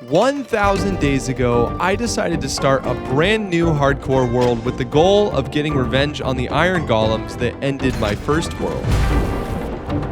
1,000 days ago, I decided to start a brand new hardcore world with the goal of getting revenge on the iron golems that ended my first world.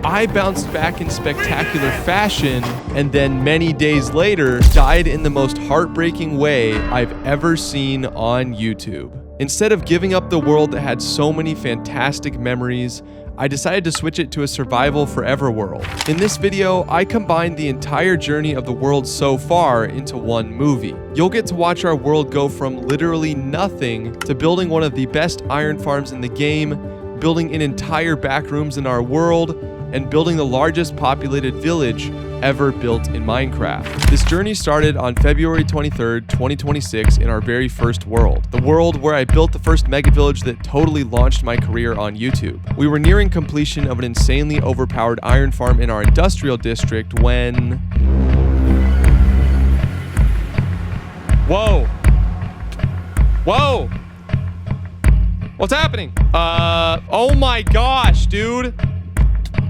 I bounced back in spectacular fashion, and then many days later, died in the most heartbreaking way I've ever seen on YouTube. Instead of giving up the world that had so many fantastic memories, I decided to switch it to a survival forever world. In this video, I combined the entire journey of the world so far into one movie. You'll get to watch our world go from literally nothing to building one of the best iron farms in the game, building an entire backrooms in our world, and building the largest populated village ever built in Minecraft. This journey started on February 23rd, 2026 in our very first world. The world where I built the first mega village that totally launched my career on YouTube. We were nearing completion of an insanely overpowered iron farm in our industrial district when... Whoa! Whoa! What's happening? Oh my gosh, dude!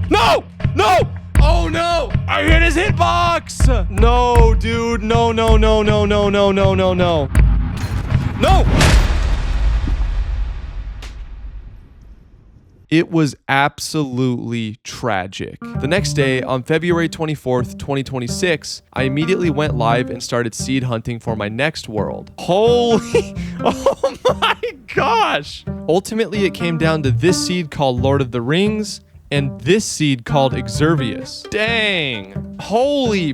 No! No! Oh no! I hit his hitbox! No, dude. No, no, no, no, no, no, no, no, no. No! It was absolutely tragic. The next day, on February 24th, 2026, I immediately went live and started seed hunting for my next world. Holy... Oh my gosh! Ultimately, it came down to this seed called Lord of the Rings, and this seed called Exurvius. Dang. Holy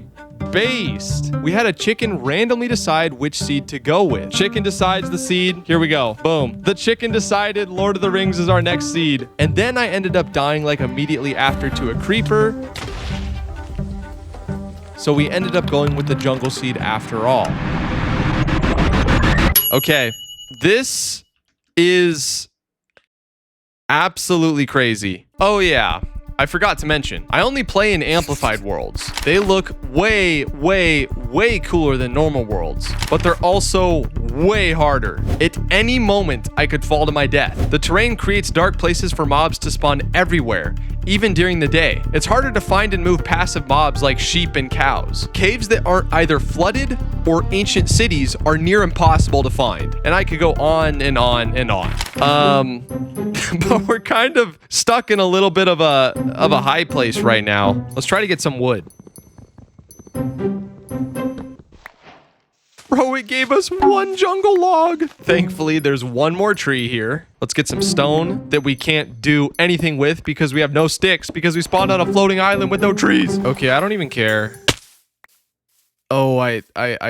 based. We had a chicken randomly decide which seed to go with. Chicken decides the seed. Here we go. Boom. The chicken decided Lord of the Rings is our next seed. And then I ended up dying like immediately after to a creeper. So we ended up going with the jungle seed after all. Okay. This is absolutely crazy. Oh yeah, I forgot to mention, I only play in amplified worlds. They look way, way, way cooler than normal worlds, but they're also way harder. At any moment, I could fall to my death. The terrain creates dark places for mobs to spawn everywhere, even during the day. It's harder to find and move passive mobs like sheep and cows. Caves that aren't either flooded or ancient cities are near impossible to find. And I could go on and on and on. But we're kind of stuck in a little bit of a high place right now. Let's try to get some wood. Bro, it gave us one jungle log. Thankfully, there's one more tree here. Let's get some stone that we can't do anything with because we have no sticks because we spawned on a floating island with no trees. Okay, I don't even care. Oh, I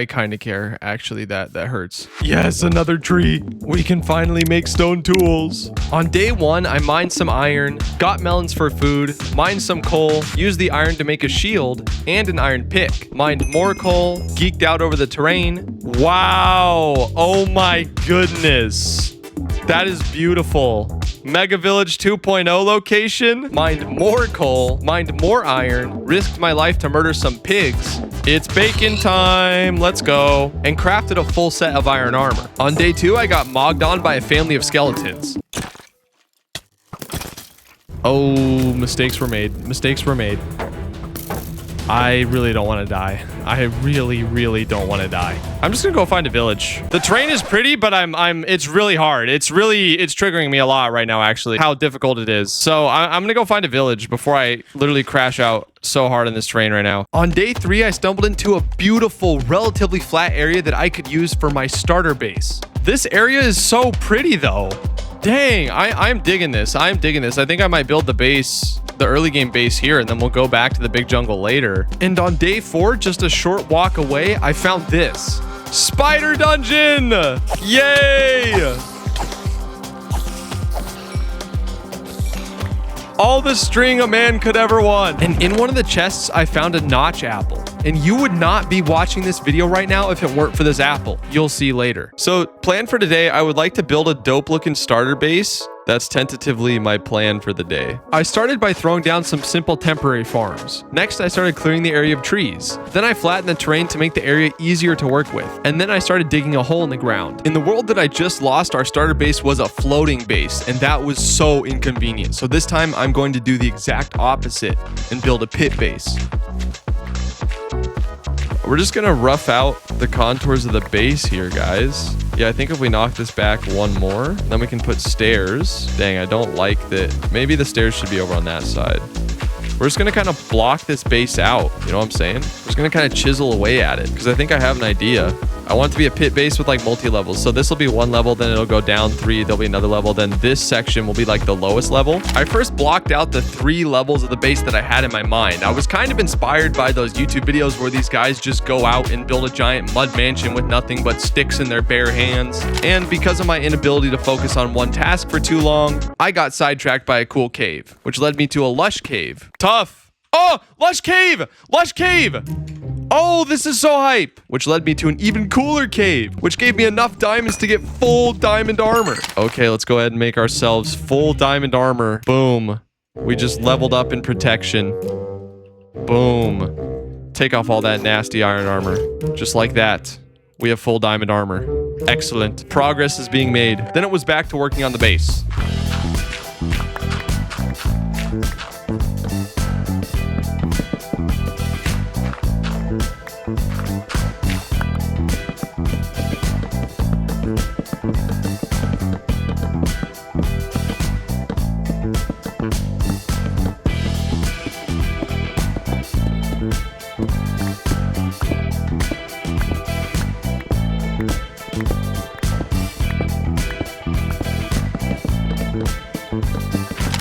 kind of care. Actually, that hurts. Yes, another tree. We can finally make stone tools. On day one, I mined some iron, got melons for food, mined some coal, used the iron to make a shield and an iron pick. Mined more coal, geeked out over the terrain. Wow. Oh my goodness. That is beautiful. Mega Village 2.0 location. Mined more coal, mined more iron, risked my life to murder some pigs. It's bacon time. Let's go. And crafted a full set of iron armor. On day two, I got mogged on by a family of skeletons. Oh, mistakes were made. Mistakes were made. I really don't want to die. I really, really don't want to die. I'm just gonna go find a village. The terrain is pretty, but it's really hard. It's triggering me a lot right now, actually, how difficult it is. So I'm gonna go find a village before I literally crash out so hard in this terrain right now. On day three, I stumbled into a beautiful, relatively flat area that I could use for my starter base. This area is so pretty though. Dang, I'm digging this. I'm digging this. I think I might build the base, the early game base here, and then we'll go back to the big jungle later. And on day four, just a short walk away, I found this. Spider dungeon! Yay! All the string a man could ever want. And in one of the chests, I found a notch apple. And you would not be watching this video right now if it weren't for this apple. You'll see later. So, plan for today, I would like to build a dope looking starter base. That's tentatively my plan for the day. I started by throwing down some simple temporary farms. Next, I started clearing the area of trees. Then I flattened the terrain to make the area easier to work with. And then I started digging a hole in the ground. In the world that I just lost, our starter base was a floating base, and that was so inconvenient. So this time, I'm going to do the exact opposite and build a pit base. We're just gonna rough out the contours of the base here, guys. Yeah, I think if we knock this back one more, then we can put stairs. Dang, I don't like that. Maybe the stairs should be over on that side. We're just gonna kind of block this base out. You know what I'm saying? We're just gonna kind of chisel away at it because I think I have an idea. I want it to be a pit base with like multi-levels. So this will be one level, then it'll go down 3. There'll be another level. Then this section will be like the lowest level. I first blocked out the 3 levels of the base that I had in my mind. I was kind of inspired by those YouTube videos where these guys just go out and build a giant mud mansion with nothing but sticks in their bare hands. And because of my inability to focus on one task for too long, I got sidetracked by a cool cave, which led me to a lush cave. Tough. Oh, lush cave! Lush cave! Oh, this is so hype. Which led me to an even cooler cave, which gave me enough diamonds to get full diamond armor. Okay, let's go ahead and make ourselves full diamond armor. Boom. We just leveled up in protection. Boom. Take off all that nasty iron armor. Just like that. We have full diamond armor. Excellent. Progress is being made. Then it was back to working on the base.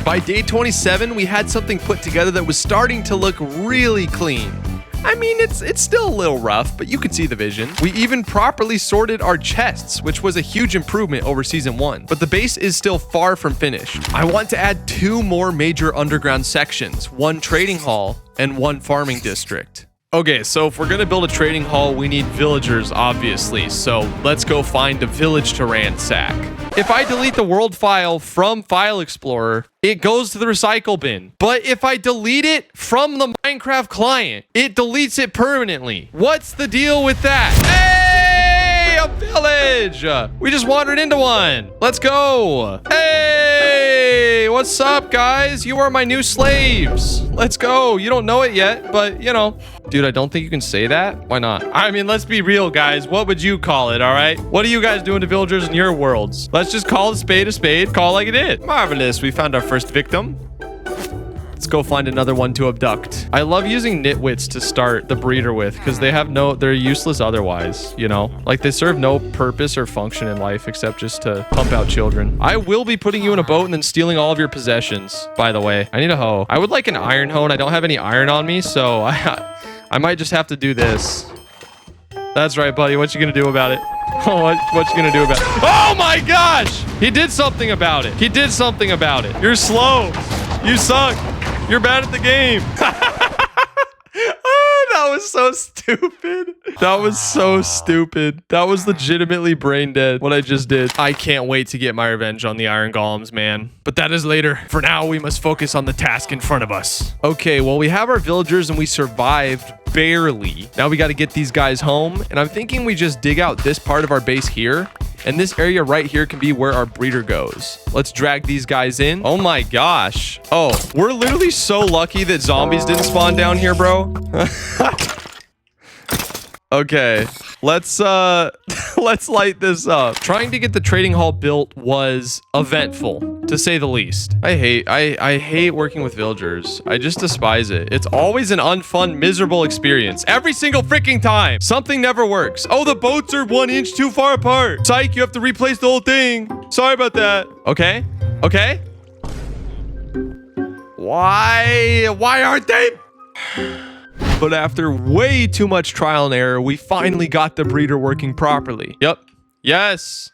By day 27, we had something put together that was starting to look really clean. I mean, it's still a little rough, but you can see the vision. We even properly sorted our chests, which was a huge improvement over season 1. But the base is still far from finished. I want to add 2 more major underground sections, 1 trading hall and 1 farming district. Okay, so if we're gonna build a trading hall, we need villagers, obviously. So let's go find a village to ransack. If I delete the world file from File Explorer, it goes to the recycle bin. But if I delete it from the Minecraft client, it deletes it permanently. What's the deal with that? Hey, a village! We just wandered into one. Let's go. Hey, what's up, guys? You are my new slaves. Let's go. You don't know it yet, but you know. Dude, I don't think you can say that. Why not? I mean, let's be real, guys. What would you call it, all right? What are you guys doing to villagers in your worlds? Let's just call a spade, call like it is. Marvelous. We found our first victim. Let's go find another one to abduct. I love using nitwits to start the breeder with because they're useless otherwise, you know? Like they serve no purpose or function in life except just to pump out children. I will be putting you in a boat and then stealing all of your possessions, by the way. I need a hoe. I would like an iron hoe and I don't have any iron on me, so I might just have to do this. That's right, buddy. What you gonna do about it? What you gonna do about it? Oh my gosh! He did something about it. He did something about it. You're slow. You suck. You're bad at the game. Oh, that was so stupid. That was so stupid. That was legitimately brain dead, what I just did. I can't wait to get my revenge on the iron golems, man. But that is later. For now, we must focus on the task in front of us. Okay, well, we have our villagers and we survived barely. Now we got to get these guys home. And I'm thinking we just dig out this part of our base here. And this area right here can be where our breeder goes. Let's drag these guys in. Oh my gosh. Oh, we're literally so lucky that zombies didn't spawn down here, bro. Okay, let's light this up. Trying to get the trading hall built was eventful, to say the least. I hate working with villagers. I just despise it. It's always an unfun, miserable experience. Every single freaking time. Something never works. Oh, the boats are 1 inch too far apart. Psych, you have to replace the whole thing. Sorry about that. Okay. Okay. Why aren't they? But after way too much trial and error, we finally got the breeder working properly. Yep. Yes.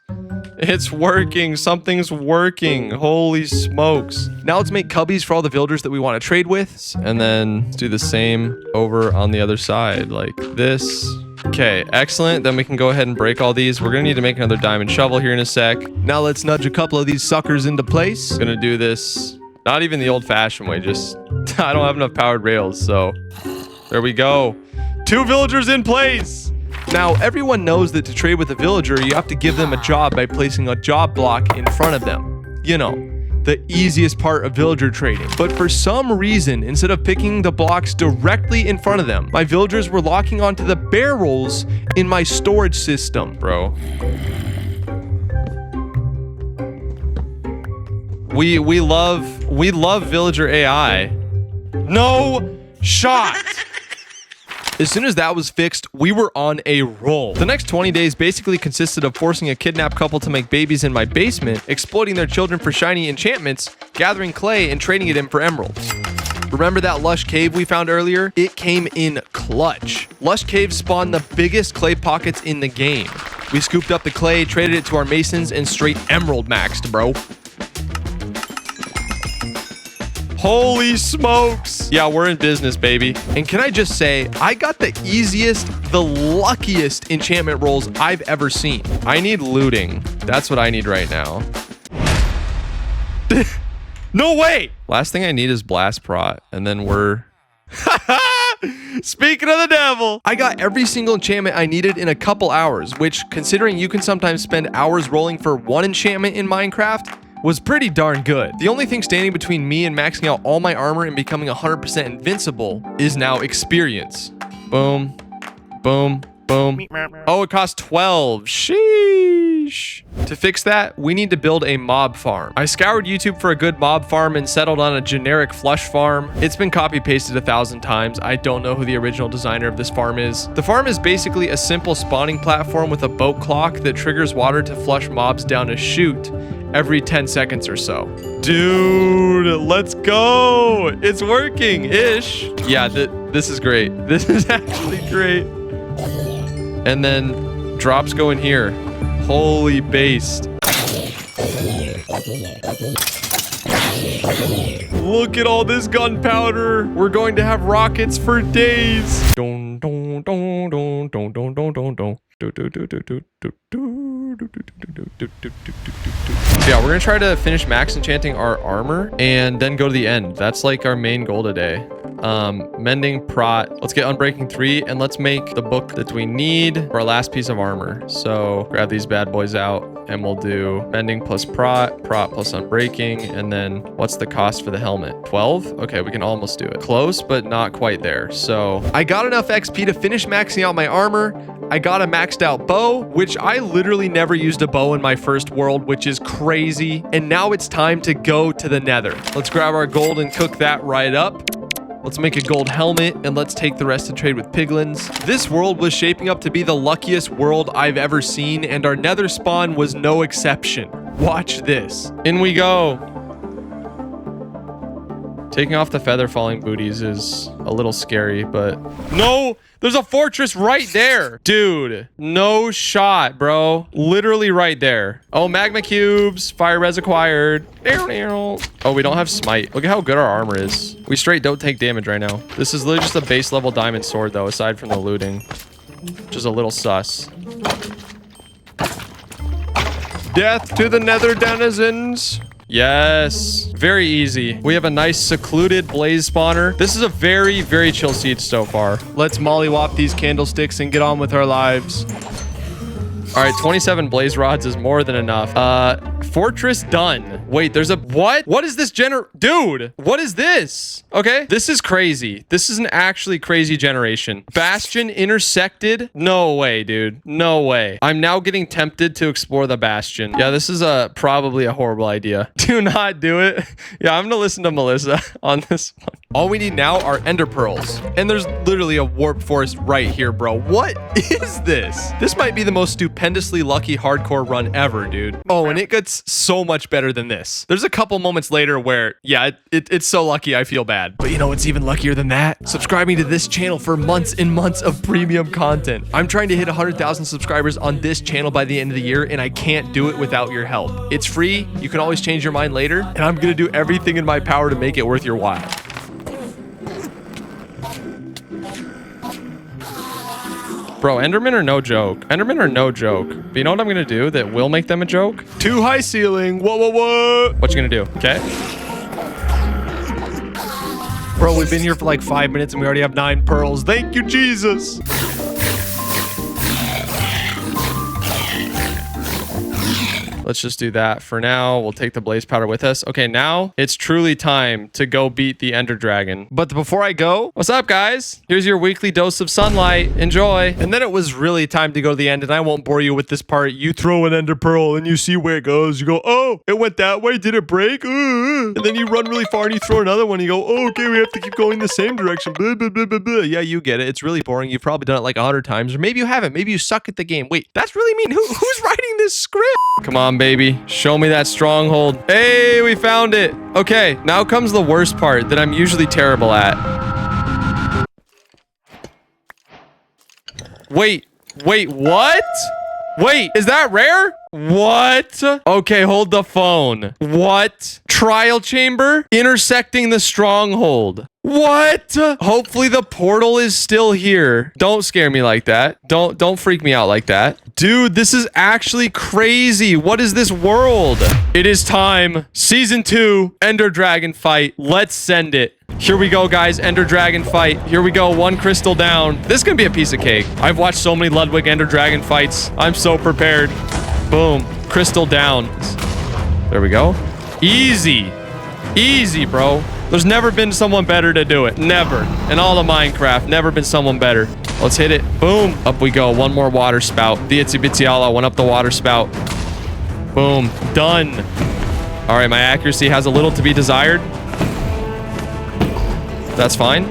It's working. Something's working. Holy smokes. Now let's make cubbies for all the villagers that we want to trade with. And then let's do the same over on the other side like this. Okay, excellent. Then we can go ahead and break all these. We're going to need to make another diamond shovel here in a sec. Now let's nudge a couple of these suckers into place. Gonna do this, not even the old-fashioned way, just I don't have enough powered rails, so there we go. 2 villagers in place. Now, everyone knows that to trade with a villager, you have to give them a job by placing a job block in front of them. You know, the easiest part of villager trading. But for some reason, instead of picking the blocks directly in front of them, my villagers were locking onto the barrels in my storage system, bro. We love villager AI. No shot. As soon as that was fixed, we were on a roll. The next 20 days basically consisted of forcing a kidnapped couple to make babies in my basement, exploiting their children for shiny enchantments, gathering clay, and trading it in for emeralds. Remember that lush cave we found earlier? It came in clutch. Lush caves spawned the biggest clay pockets in the game. We scooped up the clay, traded it to our masons, and straight emerald maxed, bro. Holy smokes. Yeah, we're in business, baby. And can I just say, I got the easiest, the luckiest enchantment rolls I've ever seen. I need looting. That's what I need right now. No way. Last thing I need is blast prot, and then we're... Speaking of the devil, I got every single enchantment I needed in a couple hours, which, considering you can sometimes spend hours rolling for one enchantment in Minecraft, was pretty darn good. The only thing standing between me and maxing out all my armor and becoming 100% invincible is now experience. Boom, boom, boom. Oh, it costs 12. Sheesh. To fix that, we need to build a mob farm. I scoured YouTube for a good mob farm and settled on a generic flush farm. It's been copy pasted 1,000 times. I don't know who the original designer of this farm is. The farm is basically a simple spawning platform with a boat clock that triggers water to flush mobs down a chute every 10 seconds or so. Dude, let's go. It's working ish. Yeah, this is great. This is actually great. And then drops go in here. Holy based. Look at all this gunpowder. We're going to have rockets for days. Don, don, don, don, don, don, don, don, don. Yeah, we're gonna try to finish max enchanting our armor and then go to the end. That's like our main goal today. Mending prot. Let's get unbreaking 3 and let's make the book that we need for our last piece of armor. So grab these bad boys out and we'll do mending plus prot plus unbreaking, and then what's the cost for the helmet? 12? Okay, we can almost do it. Close, but not quite there. So I got enough XP to finish maxing out my armor. I got a maxed out bow, which I literally never used a bow in my first world, which is crazy. And now it's time to go to the nether. Let's grab our gold and cook that right up. Let's make a gold helmet and let's take the rest to trade with piglins. This world was shaping up to be the luckiest world I've ever seen, and our nether spawn was no exception. Watch this. In we go. Taking off the feather falling booties is a little scary, but no, there's a fortress right there. Dude, no shot, bro. Literally right there. Oh, magma cubes. Fire res acquired. Oh, we don't have smite. Look at how good our armor is. We straight don't take damage right now. This is literally just a base level diamond sword, though, aside from the looting, which is a little sus. Death to the nether denizens. Yes, very easy. We have a nice secluded blaze spawner. This is a very, very chill siege so far. Let's mollywop these candlesticks and get on with our lives. All right, 27 blaze rods is more than enough. Fortress done. Wait, there's a what? What is this dude? What is this? Okay, this is crazy. This is an actually crazy generation. Bastion intersected? No way, dude. No way. I'm now getting tempted to explore the bastion. Yeah, this is probably a horrible idea. Do not do it. Yeah, I'm gonna listen to Melissa on this one. All we need now are ender pearls. And there's literally a warp forest right here, bro. What is this? This might be the most stupendously lucky hardcore run ever, dude. Oh, and it gets so much better than this. There's a couple moments later where, yeah, it's so lucky I feel bad. But you know what's even luckier than that? Subscribing to this channel for months and months of premium content. I'm trying to hit 100,000 subscribers on this channel by the end of the year, and I can't do it without your help. It's free. You can always change your mind later, and I'm gonna do everything in my power to make it worth your while. Bro, Endermen are no joke. Endermen are no joke. But you know what I'm gonna do that will make them a joke? Too high ceiling. Whoa. What you gonna do? Okay. Bro, we've been here for like 5 minutes and we already have 9 pearls. Thank you, Jesus. Let's just do that for now. We'll take the blaze powder with us. Okay, now it's truly time to go beat the Ender Dragon. But before I go, what's up, guys? Here's your weekly dose of sunlight. Enjoy. And then it was really time to go to the end, and I won't bore you with this part. You throw an ender pearl, and you see where it goes. You go, oh, it went that way. Did it break? And then you run really far, and you throw another one. You go, oh, okay, we have to keep going the same direction. Blah, blah, blah, blah, blah. Yeah, you get it. It's really boring. You've probably done it like 100 times, or maybe you haven't. Maybe you suck at the game. Wait, that's really mean. Who's writing this script? Come on, baby. Show me that stronghold. Hey, we found it. Okay, now comes the worst part that I'm usually terrible at. Wait, what? Wait, is that rare? What? Okay, hold the phone. What? Trial chamber intersecting the stronghold. What? Hopefully the portal is still here. Don't scare me like that. Don't freak me out like that. Dude, this is actually crazy. What is this world? It is time. Season 2, Ender Dragon fight. Let's send it. Here we go, guys. Ender Dragon fight. Here we go. 1 crystal down. This is gonna be a piece of cake. I've watched so many Ludwig Ender Dragon fights. I'm so prepared. Boom. Crystal down. There we go. Easy. Easy, bro. There's never been someone better to do it. Never. In all of Minecraft, never been someone better. Let's hit it. Boom. Up we go. 1 more water spout. The itsy bitsy Allah went up the water spout. Boom. Done. All right, my accuracy has a little to be desired. That's fine.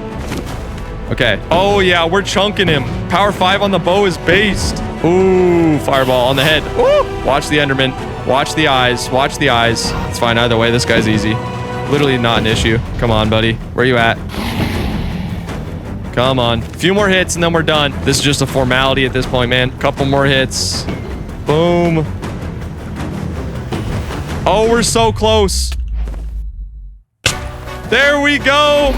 Okay. Oh, yeah, we're chunking him. Power 5 on the bow is based. Ooh, fireball on the head. Ooh. Watch the Enderman. Watch the eyes. Watch the eyes. It's fine either way. This guy's easy. Literally not an issue. Come on, buddy. Where you at? Come on. A few more hits and then we're done. This is just a formality at this point, man. Couple more hits. Boom. Oh, we're so close. There we go.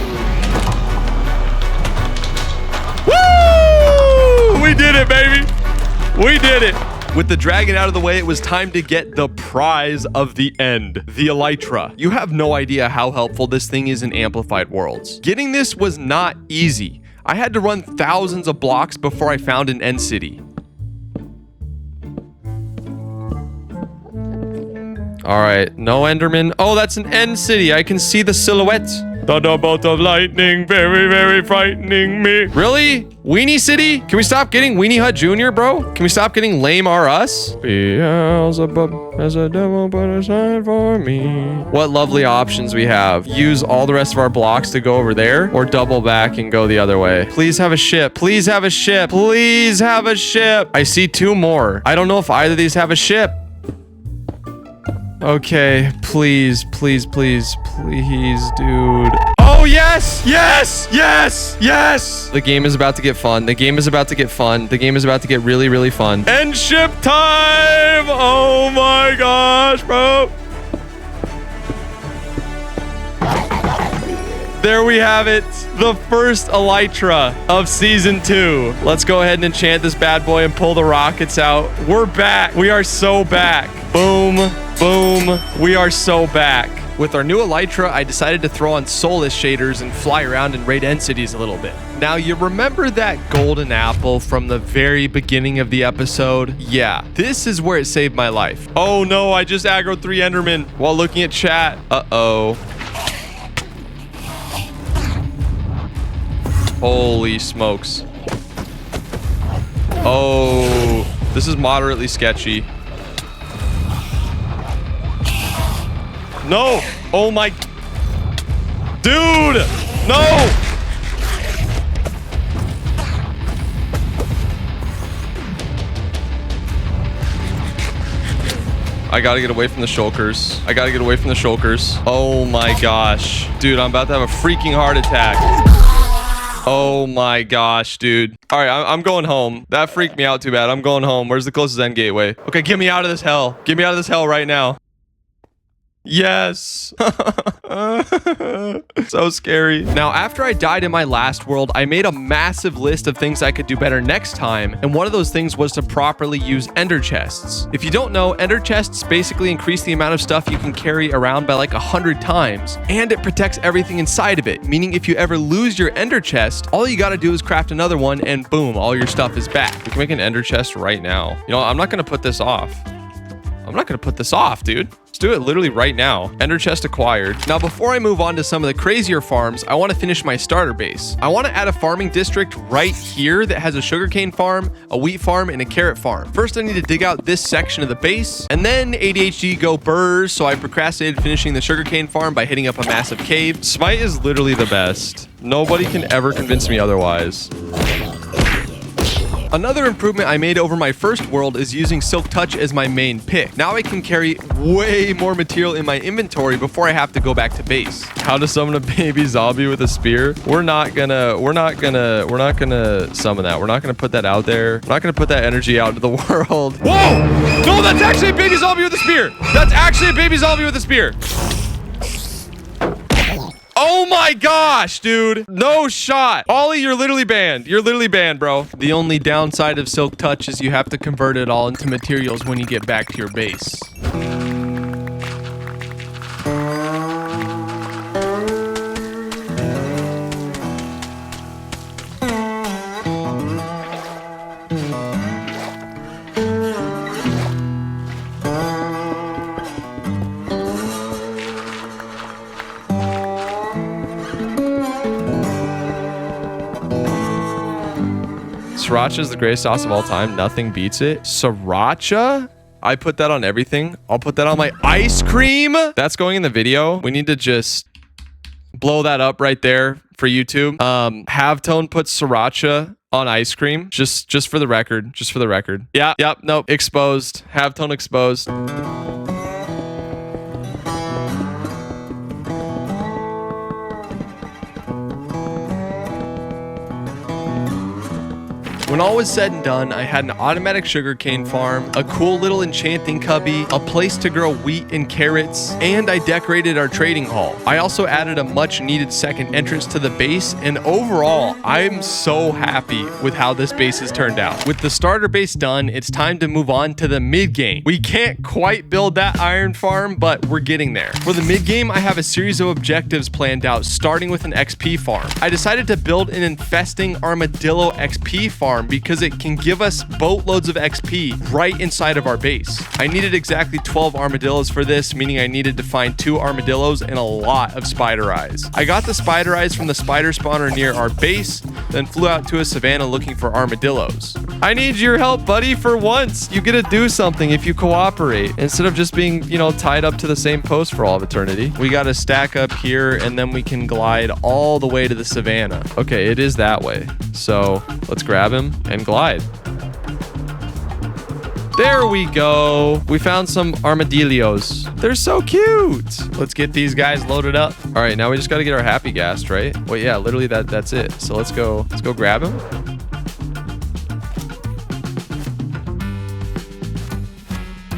Woo! We did it, baby. We did it. With the dragon out of the way, it was time to get the prize of the end, the elytra. You have no idea how helpful this thing is in amplified worlds. Getting this was not easy. I had to run thousands of blocks before I found an end city. All right, no Enderman. Oh, that's an end city. I can see the silhouette. Thunderbolt of lightning, very, very frightening me. Really? Weenie City? Can we stop getting Weenie Hut Jr., bro? Can we stop getting Lame R Us? Beelzebub as a devil put aside for me. What lovely options we have. Use all the rest of our blocks to go over there, or double back and go the other way. Please have a ship. Please have a ship. Please have a ship. I see 2 more. I don't know if either of these have a ship. Okay, please, please, please, please, dude. Oh, yes, yes, yes, yes. The game is about to get fun. The game is about to get fun. The game is about to get really, really fun. End ship time. Oh my gosh, bro. There we have it. The first elytra of season 2. Let's go ahead and enchant this bad boy and pull the rockets out. We're back. We are so back. Boom. Boom. We are so back. With our new elytra, I decided to throw on soulless shaders and fly around and raid end cities a little bit. Now, you remember that golden apple from the very beginning of the episode? Yeah, this is where it saved my life. Oh no, I just aggroed 3 Endermen while looking at chat. Uh-oh. Holy smokes. Oh, this is moderately sketchy. No! Oh my... Dude! No! I gotta get away from the shulkers. I gotta get away from the shulkers. Oh my gosh. Dude, I'm about to have a freaking heart attack. Oh my gosh, dude. All right, I'm going home. That freaked me out too bad. I'm going home. Where's the closest end gateway? Okay, get me out of this hell. Get me out of this hell right now. Yes. So scary. Now, after I died in my last world, I made a massive list of things I could do better next time, and one of those things was to properly use ender chests. If you don't know, ender chests basically increase the amount of stuff you can carry around by like 100 times, and it protects everything inside of it, meaning if you ever lose your ender chest, all you gotta do is craft another one, and boom, all your stuff is back. We can make an ender chest right now. You know, I'm not gonna put this off. I'm not gonna put this off, dude. Let's do it literally right now. Ender chest acquired. Now, before I move on to some of the crazier farms, I want to finish my starter base. I want to add a farming district right here that has a sugarcane farm, a wheat farm, and a carrot farm. First, I need to dig out this section of the base, and then ADHD go burrs, so I procrastinated finishing the sugarcane farm by hitting up a massive cave. Smite is literally the best. Nobody can ever convince me otherwise. Another improvement I made over my first world is using Silk Touch as my main pick. Now I can carry way more material in my inventory before I have to go back to base. How to summon a baby zombie with a spear? We're not gonna summon that. We're not gonna put that out there. We're not gonna put that energy out into the world. Whoa! No, that's actually a baby zombie with a spear. That's actually a baby zombie with a spear. Oh my gosh, dude. No shot. Ollie, you're literally banned. You're literally banned, bro. The only downside of Silk Touch is you have to convert it all into materials when you get back to your base. Sriracha is the greatest sauce of all time. Nothing beats it. Sriracha? I put that on everything. I'll put that on my ice cream. That's going in the video. We need to just blow that up right there for YouTube. Halftone puts Sriracha on ice cream. Just for the record. Just for the record. Yeah. Yep. Nope. Exposed. Halftone exposed. When all was said and done, I had an automatic sugarcane farm, a cool little enchanting cubby, a place to grow wheat and carrots, and I decorated our trading hall. I also added a much needed second entrance to the base, and overall, I'm so happy with how this base has turned out. With the starter base done, it's time to move on to the mid game. We can't quite build that iron farm, but we're getting there. For the mid game, I have a series of objectives planned out, starting with an XP farm. I decided to build an infesting armadillo XP farm because it can give us boatloads of XP right inside of our base. I needed exactly 12 armadillos for this, meaning I needed to find 2 armadillos and a lot of spider eyes. I got the spider eyes from the spider spawner near our base, then flew out to a savanna looking for armadillos. I need your help, buddy, for once. You get to do something if you cooperate, instead of just being, tied up to the same post for all of eternity. We got to stack up here, and then we can glide all the way to the savanna. Okay, it is that way. So let's grab him and glide. There we go. We found some armadillos. They're so cute. Let's get these guys loaded up. All right, now we just got to get our happy gassed, right? Well, yeah, literally that's it. So let's go grab him.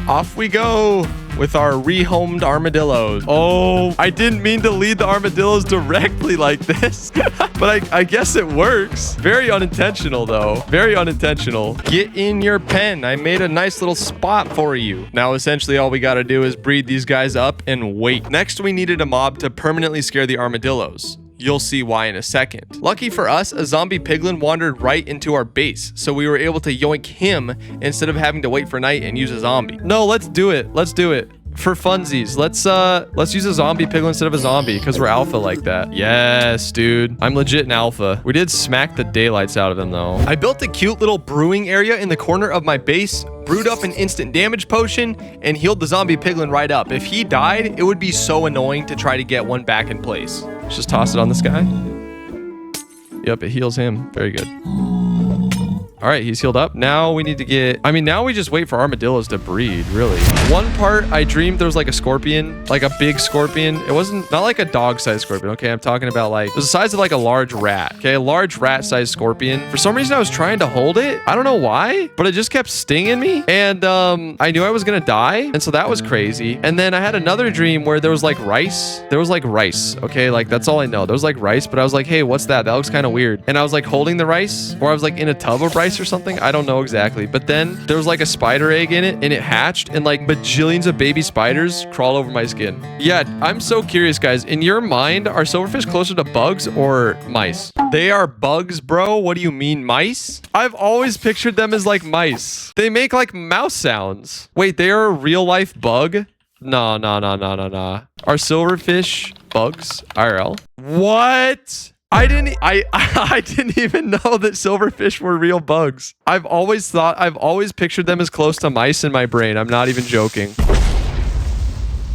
Off we go with our rehomed armadillos. Oh, I didn't mean to lead the armadillos directly like this, but I guess it works. Very unintentional, though. Very unintentional. Get in your pen. I made a nice little spot for you. Now, essentially, all we got to do is breed these guys up and wait. Next, we needed a mob to permanently scare the armadillos. You'll see why in a second. Lucky for us, a zombie piglin wandered right into our base, so we were able to yoink him instead of having to wait for night and use a zombie. No, let's do it. Let's do it. For funsies, let's use a zombie piglin instead of a zombie because we're alpha like that. Yes, dude. I'm legit an alpha. We did smack the daylights out of him, though. I built a cute little brewing area in the corner of my base, brewed up an instant damage potion, and healed the zombie piglin right up. If he died, it would be so annoying to try to get one back in place. Let's just toss it on this guy. Yep, it heals him. Very good. All right, he's healed up. Now we need to get... now we just wait for armadillos to breed, really. One part, I dreamed there was like a scorpion, like a big scorpion. It wasn't... Not like a dog-sized scorpion, okay? I'm talking about like... It was the size of like a large rat, okay? A large rat-sized scorpion. For some reason, I was trying to hold it. I don't know why, but it just kept stinging me. And I knew I was gonna die. And so that was crazy. And then I had another dream where there was like rice. There was like rice, okay? Like, that's all I know. There was like rice, but I was like, hey, what's that? That looks kind of weird. And I was like holding the rice, or I was like in a tub of rice mice or something. I don't know exactly. But then there was like a spider egg in it and it hatched and like bajillions of baby spiders crawl over my skin. Yeah, I'm so curious, guys. In your mind, are silverfish closer to bugs or mice? They are bugs, bro. What do you mean mice? I've always pictured them as like mice. They make like mouse sounds. Wait, they are a real life bug? No. Are silverfish bugs IRL? What? I didn't even know that silverfish were real bugs. I've always pictured them as close to mice in my brain. I'm not even joking.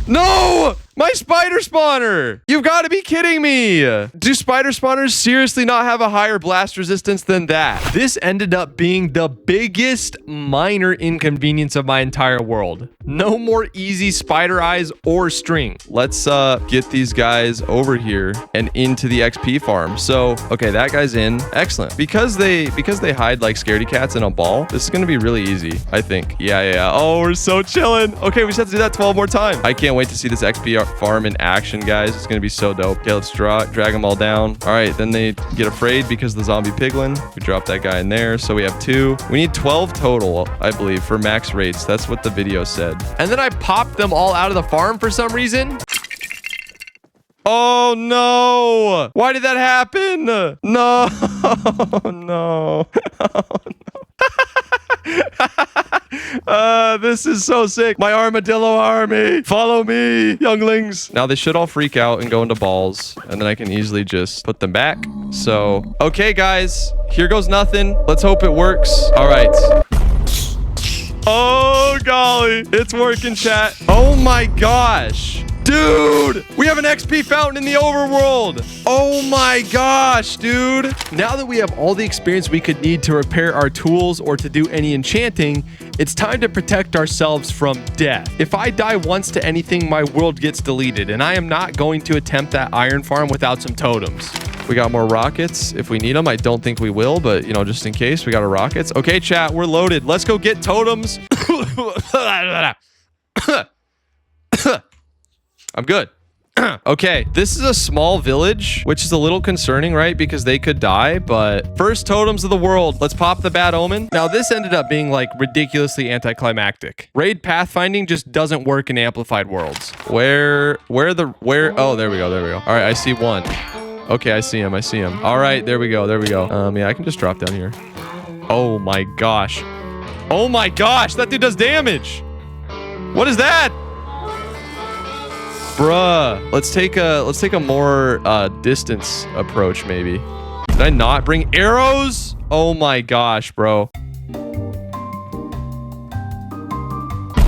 No! My spider spawner! You've got to be kidding me! Do spider spawners seriously not have a higher blast resistance than that? This ended up being the biggest minor inconvenience of my entire world. No more easy spider eyes or string. Let's get these guys over here and into the XP farm. So, okay, that guy's in. Excellent. Because they hide like scaredy cats in a ball, this is gonna be really easy, I think. Yeah. Oh, we're so chilling. Okay, we just have to do that 12 more times. I can't wait to see this XP farm in action, guys. It's gonna be so dope. Okay, let's drag them all down. All right, then they get afraid because of the zombie piglin. We drop that guy in there. So we have 2. We need 12 total, I believe, for max rates. That's what the video said. And then I popped them all out of the farm for some reason. Oh no! Why did that happen? No! No! This is so sick. My armadillo army. Follow me, younglings. Now they should all freak out and go into balls. And then I can easily just put them back. So, okay, guys. Here goes nothing. Let's hope it works. All right. Oh, golly. It's working, chat. Oh, my gosh. Dude, we have an XP fountain in the overworld. Oh my gosh, dude. Now that we have all the experience we could need to repair our tools or to do any enchanting, it's time to protect ourselves from death. If I die once to anything, my world gets deleted, and I am not going to attempt that iron farm without some totems. We got more rockets if we need them. I don't think we will, but, you know, just in case, we got our rockets. Okay, chat, we're loaded. Let's go get totems. I'm good. Okay, this is a small village, which is a little concerning, right? Because they could die, but first totems of the world. Let's pop the bad omen. Now, this ended up being like ridiculously anticlimactic. Raid pathfinding just doesn't work in amplified worlds. Where? Oh, there we go. All right, I see one. Okay, I see him. All right, there we go. Yeah, I can just drop down here. Oh my gosh. Oh my gosh, that dude does damage. What is that? Bruh, let's take a more distance approach, maybe. Did I not bring arrows? Oh my gosh, bro.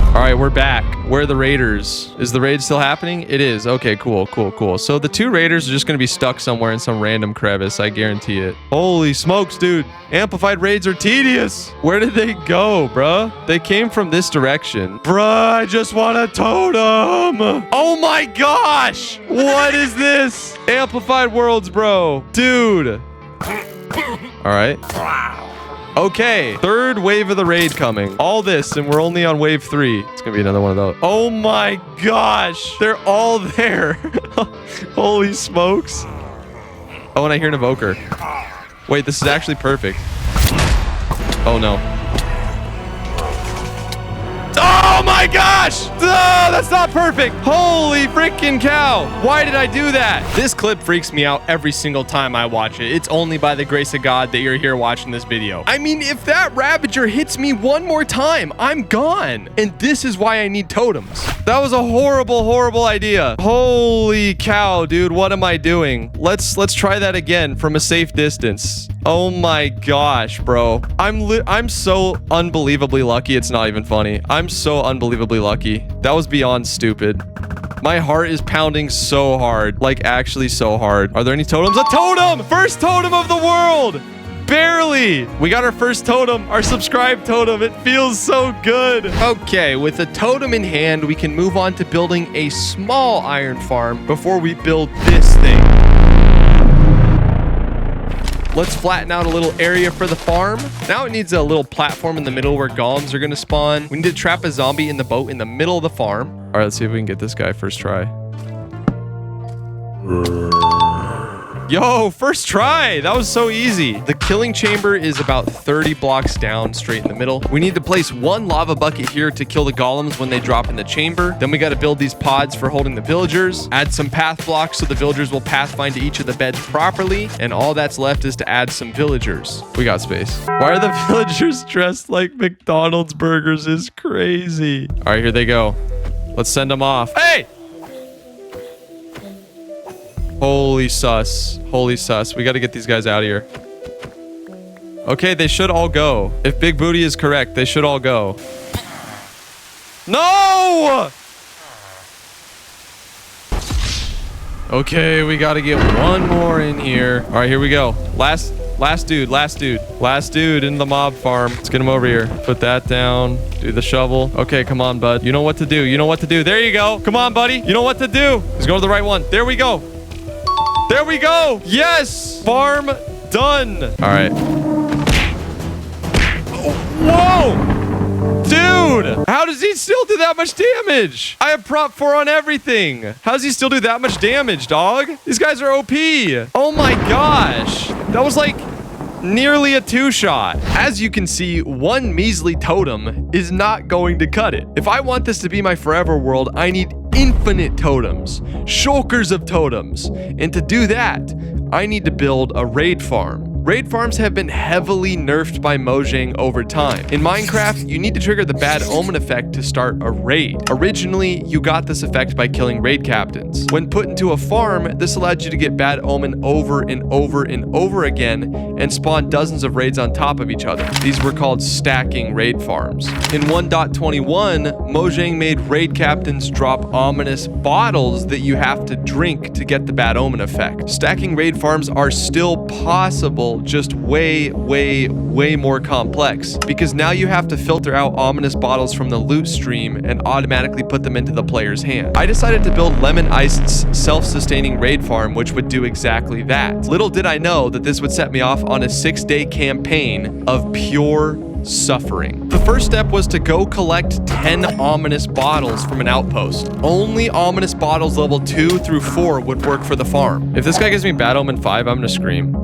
All right, we're back. Where are the raiders? Is the raid still happening? It is. Okay, cool. So the 2 raiders are just gonna be stuck somewhere in some random crevice. I guarantee it. Holy smokes, dude. Amplified raids are tedious. Where did they go, bruh? They came from this direction. Bruh, I just want a totem. Oh my gosh. What is this? Amplified worlds, bro. Dude. All right. Okay, 3rd wave of the raid coming. All this, and we're only on wave 3. It's gonna be another one of those. Oh my gosh, they're all there. Holy smokes. Oh, and I hear an evoker. Wait, this is actually perfect. Oh no. Oh my gosh! Oh, that's not perfect. Holy freaking cow. Why did I do that? This clip freaks me out every single time I watch it. It's only by the grace of God that you're here watching this video. I mean, if that Ravager hits me one more time, I'm gone. And this is why I need totems. That was a horrible idea. Holy cow, dude. What am I doing? Let's try that again from a safe distance. Oh my gosh, bro. I'm so unbelievably lucky. It's not even funny. I'm so unbelievably lucky. That was beyond stupid. My heart is pounding so hard. Like, actually so hard. Are there any totems? A totem! First totem of the world! Barely! We got our first totem, our subscribe totem. It feels so good. Okay, with a totem in hand, we can move on to building a small iron farm before we build this thing. Let's flatten out a little area for the farm. Now it needs a little platform in the middle where golems are going to spawn. We need to trap a zombie in the boat in the middle of the farm. All right, let's see if we can get this guy first try. Yo, first try. That was so easy. The killing chamber is about 30 blocks down, straight in the middle. We need to place one lava bucket here to kill the golems when they drop in the chamber. Then we got to build these pods for holding the villagers. Add some path blocks so the villagers will pathfind to each of the beds properly. And all that's left is to add some villagers. We got space. Why are the villagers dressed like McDonald's burgers? Is crazy. All right, here they go. Let's send them off. Hey! Holy sus. Holy sus. We got to get these guys out of here. Okay, they should all go. If Big Booty is correct, they should all go. No! Okay, we got to get one more in here. All right, here we go. Last dude in the mob farm. Let's get him over here. Put that down. Do the shovel. Okay, come on, bud. You know what to do. You know what to do. There you go. Come on, buddy. You know what to do. Let's go to the right one. There we go. There we go. Yes. Farm done. All right. Whoa. Dude. How does he still do that much damage? I have prop 4 on everything. How does he still do that much damage, dog? These guys are OP. Oh my gosh. That was like nearly a 2-shot. As you can see, one measly totem is not going to cut it. If I want this to be my forever world, I need infinite totems, shulkers of totems. And to do that, I need to build a raid farm. Raid farms have been heavily nerfed by Mojang over time. In Minecraft, you need to trigger the bad omen effect to start a raid. Originally, you got this effect by killing raid captains. When put into a farm, this allowed you to get bad omen over and over and over again and spawn dozens of raids on top of each other. These were called stacking raid farms. In 1.21, Mojang made raid captains drop ominous bottles that you have to drink to get the bad omen effect. Stacking raid farms are still possible, just way more complex, because now you have to filter out ominous bottles from the loot stream and automatically put them into the player's hand. I decided to build Lemon Iced's self-sustaining raid farm, which would do exactly that. Little did I know that this would set me off on a 6-day campaign of pure suffering. The first step was to go collect 10 ominous bottles from an outpost. Only ominous bottles level 2 through 4 would work for the farm. If this guy gives me bad omen 5, I'm gonna scream.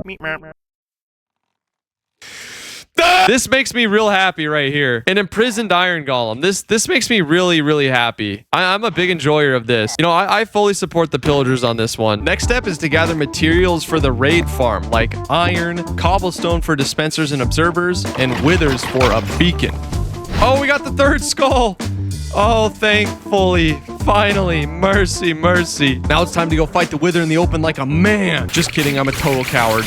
This makes me real happy right here. An imprisoned iron golem. This makes me really happy. I'm a big enjoyer of this. You know, I fully support the pillagers on this one. Next step is to gather materials for the raid farm, like iron, cobblestone for dispensers and observers, and withers for a beacon. Oh, we got the 3rd skull. Oh, thankfully. Finally. Mercy. Now it's time to go fight the wither in the open like a man. Just kidding. I'm a total coward.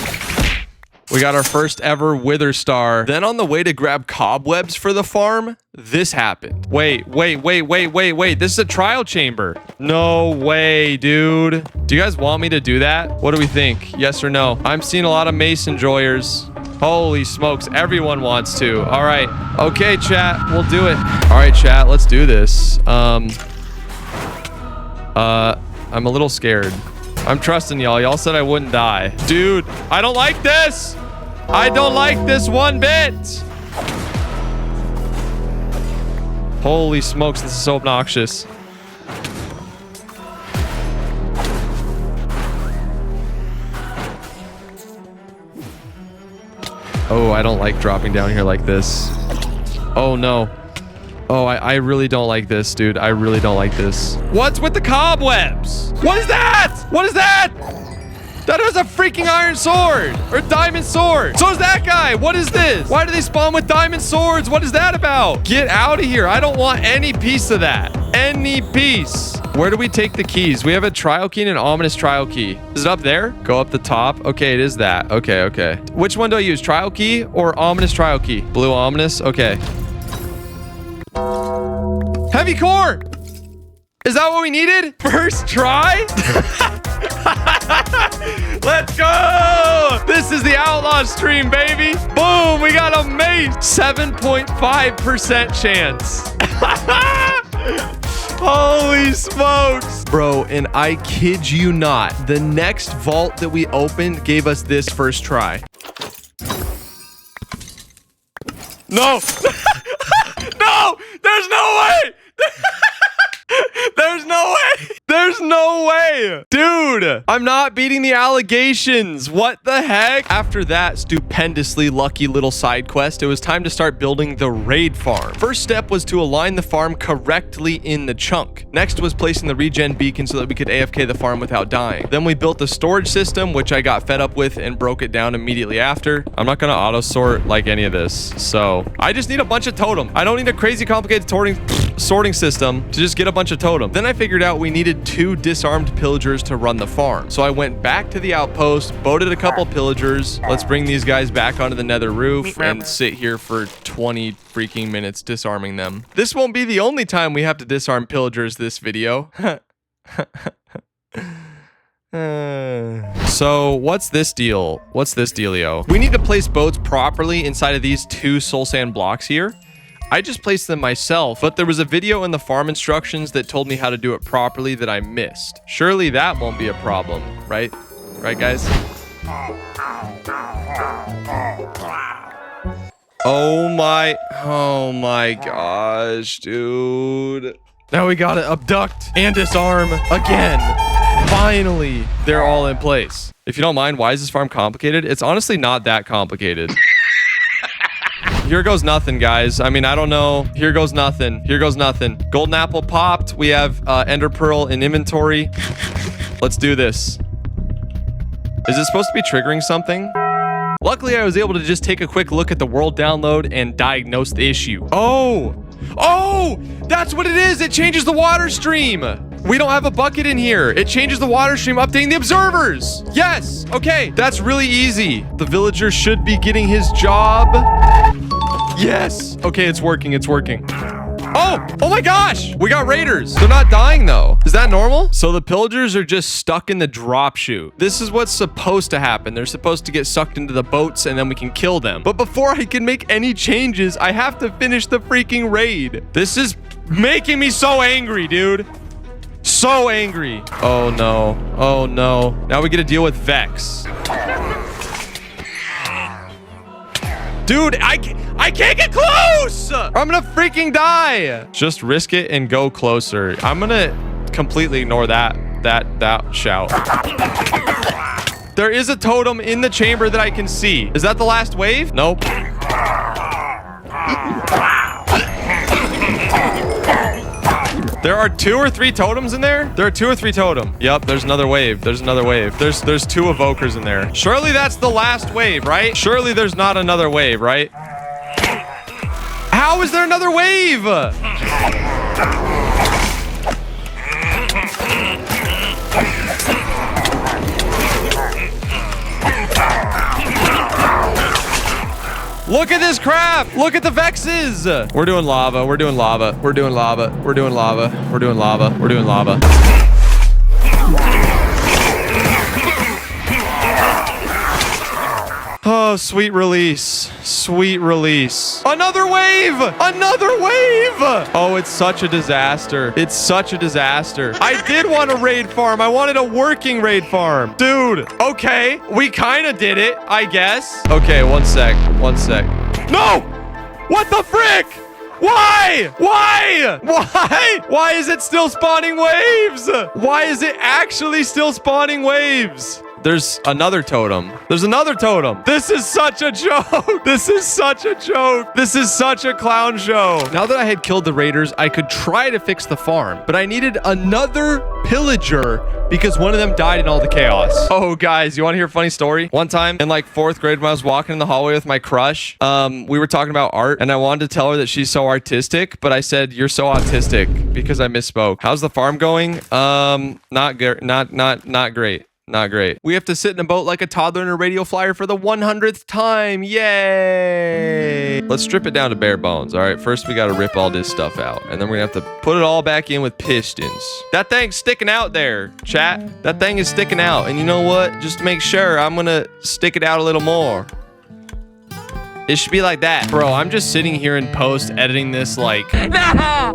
We got our first ever wither star. Then on the way to grab cobwebs for the farm, this happened. Wait. This is a trial chamber. No way, dude. Do you guys want me to do that? What do we think? Yes or no? I'm seeing a lot of mace enjoyers. Holy smokes. Everyone wants to. All right. Okay, chat. We'll do it. All right, chat. Let's do this. I'm a little scared. I'm trusting y'all. Y'all said I wouldn't die. Dude, I don't like this. I don't like this one bit. Holy smokes, this is so obnoxious. Oh, I don't like dropping down here like this. Oh, no. Oh, I really don't like this, dude. I really don't like this. What's with the cobwebs? What is that? What is that? That was a freaking iron sword or diamond sword. So is that guy. What is this? Why do they spawn with diamond swords? What is that about? Get out of here. I don't want any piece of that. Any piece. Where do we take the keys? We have a trial key and an ominous trial key. Is it up there? Go up the top. Okay, it is that. Okay. Which one do I use? Trial key or ominous trial key? Blue ominous. Okay. Heavy core. Is that what we needed? First try? Let's go! This is the Outlaw stream, baby. Boom, we got a mace. 7.5% chance. Holy smokes. Bro, and I kid you not, the next vault that we opened gave us this first try. No. No, there's no way. There's no way. There's no way. Dude, I'm not beating the allegations. What the heck? After that stupendously lucky little side quest, it was time to start building the raid farm. First step was to align the farm correctly in the chunk. Next was placing the regen beacon so that we could AFK the farm without dying. Then we built the storage system, which I got fed up with and broke it down immediately after. I'm not gonna auto sort like any of this, so I just need a bunch of totem. I don't need a crazy complicated sorting system to just get a bunch of totem. Then I figured out we needed 2 disarmed pillagers to run the farm. So I went back to the outpost, boated a couple pillagers. Let's bring these guys back onto the nether roof and sit here for 20 freaking minutes disarming them. This won't be the only time we have to disarm pillagers this video. So what's this deal? What's this dealio? We need to place boats properly inside of these 2 soul sand blocks here. I just placed them myself, but there was a video in the farm instructions that told me how to do it properly that I missed. Surely that won't be a problem, right? Right, guys? Oh my gosh, dude. Now we gotta abduct and disarm again. Finally, they're all in place. If you don't mind, why is this farm complicated? It's honestly not that complicated. Here goes nothing, guys. I mean, I don't know. Here goes nothing. Here goes nothing. Golden apple popped. We have ender pearl in inventory. Let's do this. Is this supposed to be triggering something? Luckily, I was able to just take a quick look at the world download and diagnose the issue. Oh, that's what it is. It changes the water stream. We don't have a bucket in here. It changes the water stream, updating the observers. Yes. Okay. That's really easy. The villager should be getting his job. Yes. Okay, it's working. It's working. Oh my gosh. We got raiders. They're not dying though. Is that normal? So the pillagers are just stuck in the drop chute. This is what's supposed to happen. They're supposed to get sucked into the boats and then we can kill them. But before I can make any changes, I have to finish the freaking raid. This is making me so angry, dude. So angry. Oh no. Oh no. Now we get to deal with Vex. Dude, I can't get close! I'm gonna freaking die! Just risk it and go closer. I'm gonna completely ignore that shout. There is a totem in the chamber that I can see. Is that the last wave? Nope. There are 2 or 3 totems in there? There are 2 or 3 totem. Yep, there's another wave. There's another wave. There's 2 evokers in there. Surely that's the last wave, right? Surely there's not another wave, right? How is there another wave? Look at this crap. Look at the Vexes. We're doing lava. We're doing lava. We're doing lava. We're doing lava. We're doing lava. We're doing lava. Oh, sweet release. Sweet release. Another wave. Another wave. Oh, it's such a disaster. It's such a disaster. I did want a raid farm. I wanted a working raid farm. Dude, okay. We kind of did it, I guess. Okay, one sec. One sec. No! What the frick? Why? Why? Why? Why is it still spawning waves? Why is it actually still spawning waves? There's another totem. There's another totem. This is such a joke. This is such a joke. This is such a clown show. Now that I had killed the raiders, I could try to fix the farm, but I needed another pillager because one of them died in all the chaos. Oh, guys, you want to hear a funny story? One time in like 4th grade when I was walking in the hallway with my crush, we were talking about art and I wanted to tell her that she's so artistic, but I said, "You're so autistic," because I misspoke. How's the farm going? Not great. Not great. We have to sit in a boat like a toddler in a radio flyer for the 100th time. Yay! Let's strip it down to bare bones. All right, first we got to rip all this stuff out. And then we're going to have to put it all back in with pistons. That thing's sticking out there, chat. That thing is sticking out. And you know what? Just to make sure, I'm going to stick it out a little more. It should be like that. Bro, I'm just sitting here in post editing this like... No!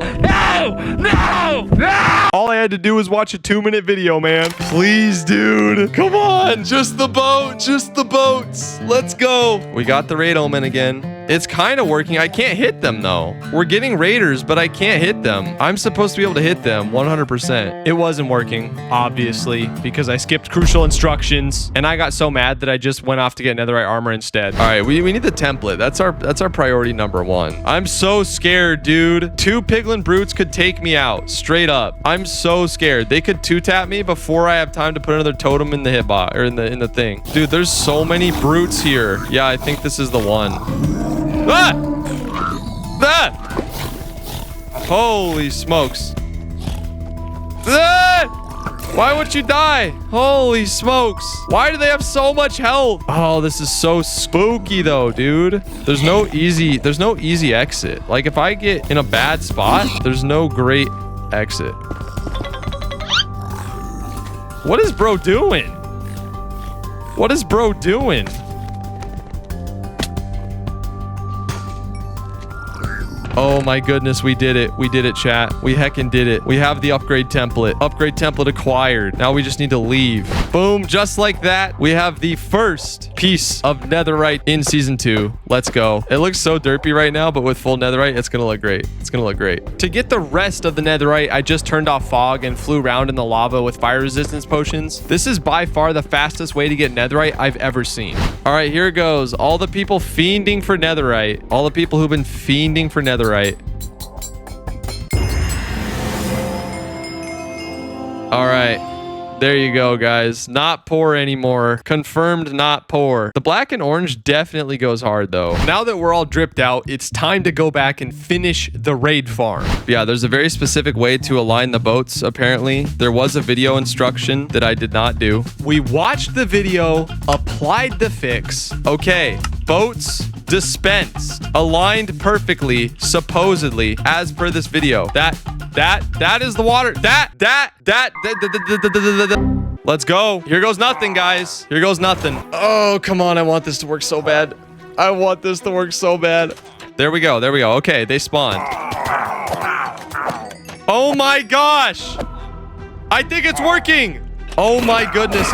All I had to do was watch a 2-minute video, man. Please, dude. Come on. Just the boat. Just the boats. Let's go. We got the raid omen again. It's kind of working. I can't hit them though. We're getting raiders, but I can't hit them. I'm supposed to be able to hit them 100%. It wasn't working, obviously, because I skipped crucial instructions and I got so mad that I just went off to get netherite armor instead. All right, we need the template. That's our priority number one. I'm so scared, dude. 2 piglin brutes could take me out straight up. I'm so scared. They could 2-tap me before I have time to put another totem in the hitbox or in the thing. Dude, there's so many brutes here. Yeah, I think this is the one. Ah! Ah! Holy smokes. Ah! Why would you die? Holy smokes. Why do they have so much health? Oh, this is so spooky though, dude. There's no easy exit. Like if I get in a bad spot, there's no great exit. What is bro doing? What is bro doing? Oh my goodness, we did it. We did it, chat. We heckin' did it. We have the upgrade template. Upgrade template acquired. Now we just need to leave. Boom, just like that. We have the first piece of netherite in season 2. Let's go. It looks so derpy right now, but with full netherite, it's gonna look great. It's gonna look great. To get the rest of the netherite, I just turned off fog and flew around in the lava with fire resistance potions. This is by far the fastest way to get netherite I've ever seen. All right, here it goes. All the people fiending for netherite. All the people who've been fiending for netherite. All right. There you go, guys. Not poor anymore. Confirmed not poor. The black and orange definitely goes hard, though. Now that we're all dripped out, it's time to go back and finish the raid farm. Yeah, there's a very specific way to align the boats, apparently. There was a video instruction that I did not do. We watched the video, applied the fix. Okay, boats dispensed, aligned perfectly, supposedly, as per this video. That is the water. Let's go. Here goes nothing, guys. Here goes nothing. Oh, come on. I want this to work so bad. I want this to work so bad. There we go. There we go. Okay, they spawned. Oh my gosh. I think it's working. Oh my goodness.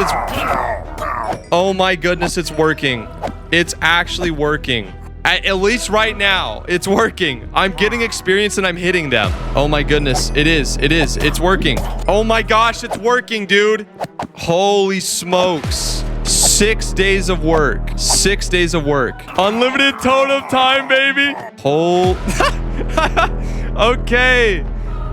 Oh my goodness, it's working. It's actually working. At least right now, it's working. I'm getting experience and I'm hitting them. Oh my goodness. It is. It's working. Oh my gosh, it's working, dude. Holy smokes. 6 days of work. 6 days of work. Unlimited totem time, baby. Okay.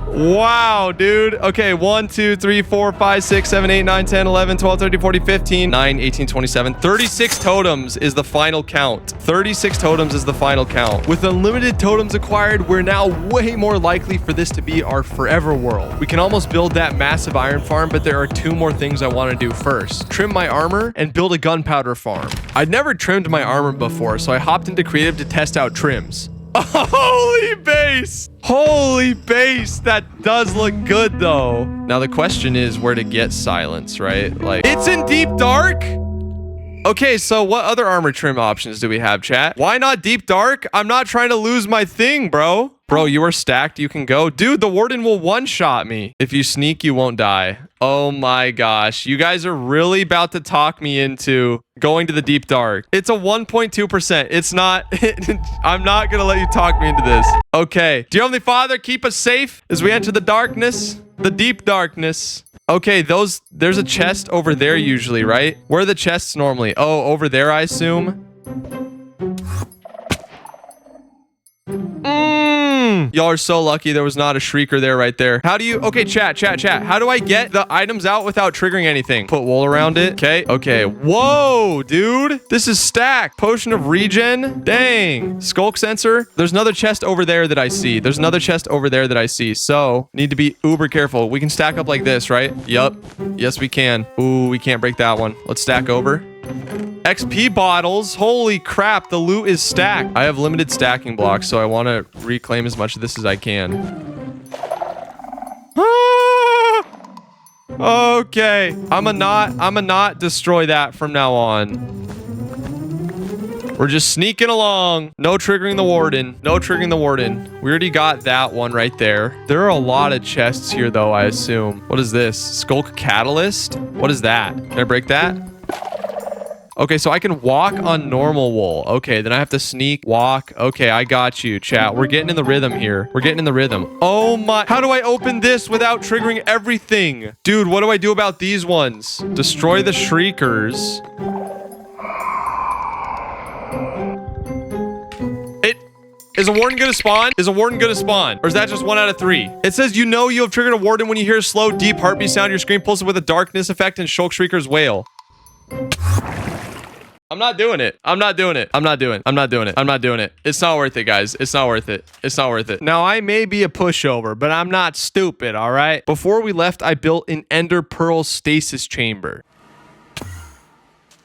Wow, dude. Okay, 1, 2, 3, 4, 5, 6, 7, 8, 9, 10, 11, 12, 13, 14, 15, 9, 18, 27. 36 totems is the final count. 36 totems is the final count. With unlimited totems acquired, we're now way more likely for this to be our forever world. We can almost build that massive iron farm, but there are 2 more things I want to do first. Trim my armor and build a gunpowder farm. I'd never trimmed my armor before, so I hopped into creative to test out trims. Holy base! Holy base! That does look good, though. Now, the question is where to get silence, right? Like, it's in deep dark? Okay, so what other armor trim options do we have, chat? Why not deep dark? I'm not trying to lose my thing, bro. Bro, you are stacked. You can go. Dude, the warden will one-shot me. If you sneak, you won't die. Oh my gosh. You guys are really about to talk me into going to the deep dark. It's a 1.2%. It's not... I'm not going to let you talk me into this. Okay. Dear Heavenly Father, keep us safe as we enter the darkness. The deep darkness. Okay, there's a chest over there usually, right? Where are the chests normally? Oh, over there, I assume. Y'all are so lucky there was not a shrieker there right there. How do you... Okay, chat. How do I get the items out without triggering anything? Put wool around it. Okay. Whoa, dude. This is stacked. Potion of regen. Dang. Skulk sensor. There's another chest over there that I see. So, need to be uber careful. We can stack up like this, right? Yup. Yes, we can. Ooh, we can't break that one. Let's stack over. XP bottles. Holy crap, the loot is stacked. I have limited stacking blocks, so I want to reclaim as much of this as I can. Okay. I'ma not destroy that from now on. We're just sneaking along. No triggering the warden. We already got that one right there. There are a lot of chests here, though, I assume. What is this? Skulk catalyst? What is that? Can I break that? Okay, so I can walk on normal wool. Okay, then I have to sneak, walk. Okay, I got you, chat. We're getting in the rhythm here. We're getting in the rhythm. Oh my, how do I open this without triggering everything? Dude, what do I do about these ones? Destroy the shriekers. Is a warden gonna spawn? Is a warden gonna spawn? Or is that just 1 out of 3? It says you have triggered a warden when you hear a slow, deep heartbeat sound. Your screen pulses with a darkness effect and Shulk Shrieker's wail. I'm not doing it. I'm not doing it. I'm not doing it. I'm not doing it. I'm not doing it. It's not worth it, guys. It's not worth it. It's not worth it. Now, I may be a pushover, but I'm not stupid, all right? Before we left, I built an Ender Pearl stasis chamber.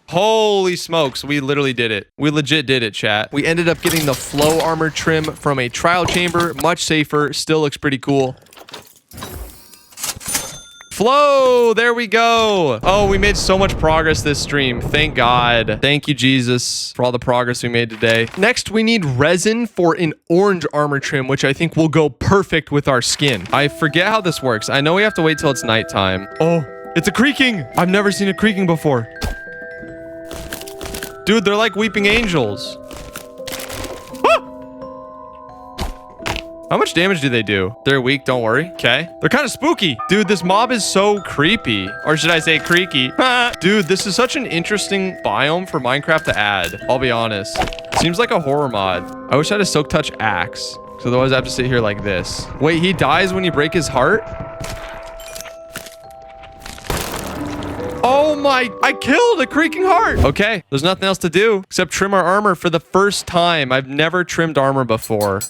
Holy smokes, we literally did it. We legit did it, chat. We ended up getting the flow armor trim from a trial chamber. Much safer. Still looks pretty cool. Flow, there we go. Oh, we made so much progress this stream. Thank God. Thank you, Jesus, for all the progress we made today. Next, we need resin for an orange armor trim, which I think will go perfect with our skin. I forget how this works. I know we have to wait till it's nighttime. Oh, it's a creaking. I've never seen a creaking before. Dude, they're like weeping angels. Ah! How much damage do they do? They're weak, don't worry. Okay. They're kind of spooky. Dude, this mob is so creepy. Or should I say creaky? Dude, this is such an interesting biome for Minecraft to add. I'll be honest. Seems like a horror mod. I wish I had a soak touch axe. So otherwise I have to sit here like this. Wait, he dies when you break his heart? Oh my, I killed a creaking heart. Okay, there's nothing else to do except trim our armor for the first time. I've never trimmed armor before.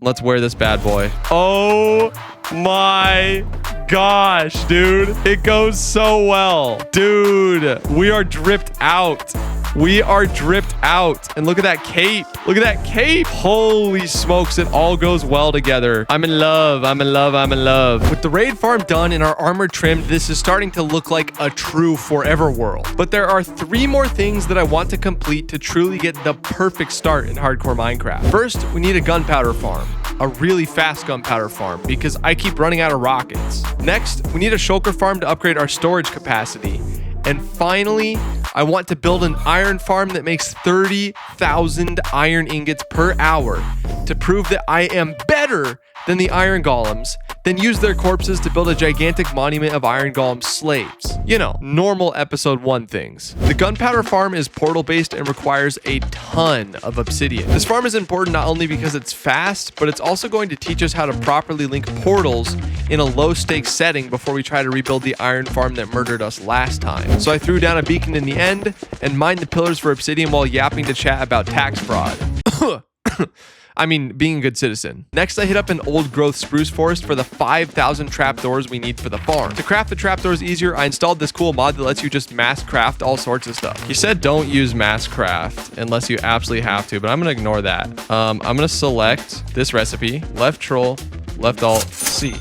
Let's wear this bad boy. Oh my gosh, dude. It goes so well. Dude, we are dripped out. We are dripped out. And look at that cape. Look at that cape. Holy smokes, it all goes well together. I'm in love. I'm in love. I'm in love. With the raid farm done and our armor trimmed, this is starting to look like a true forever world. But there are 3 more things that I want to complete to truly get the perfect start in hardcore Minecraft. First, we need a gunpowder farm. A really fast gunpowder farm because I keep running out of rockets. Next, we need a shulker farm to upgrade our storage capacity. And finally, I want to build an iron farm that makes 30,000 iron ingots per hour to prove that I am better than the iron golems, then use their corpses to build a gigantic monument of iron golem slaves. You know, normal episode 1 things. The gunpowder farm is portal based and requires a ton of obsidian. This farm is important not only because it's fast, but it's also going to teach us how to properly link portals in a low stakes setting before we try to rebuild the iron farm that murdered us last time. So I threw down a beacon in the end and mined the pillars for obsidian while yapping to chat about tax fraud. I mean, being a good citizen. Next, I hit up an old growth spruce forest for the 5,000 trapdoors we need for the farm. To craft the trapdoors easier, I installed this cool mod that lets you just mass craft all sorts of stuff. He said don't use mass craft unless you absolutely have to, but I'm gonna ignore that. I'm gonna select this recipe, left troll, left alt, C.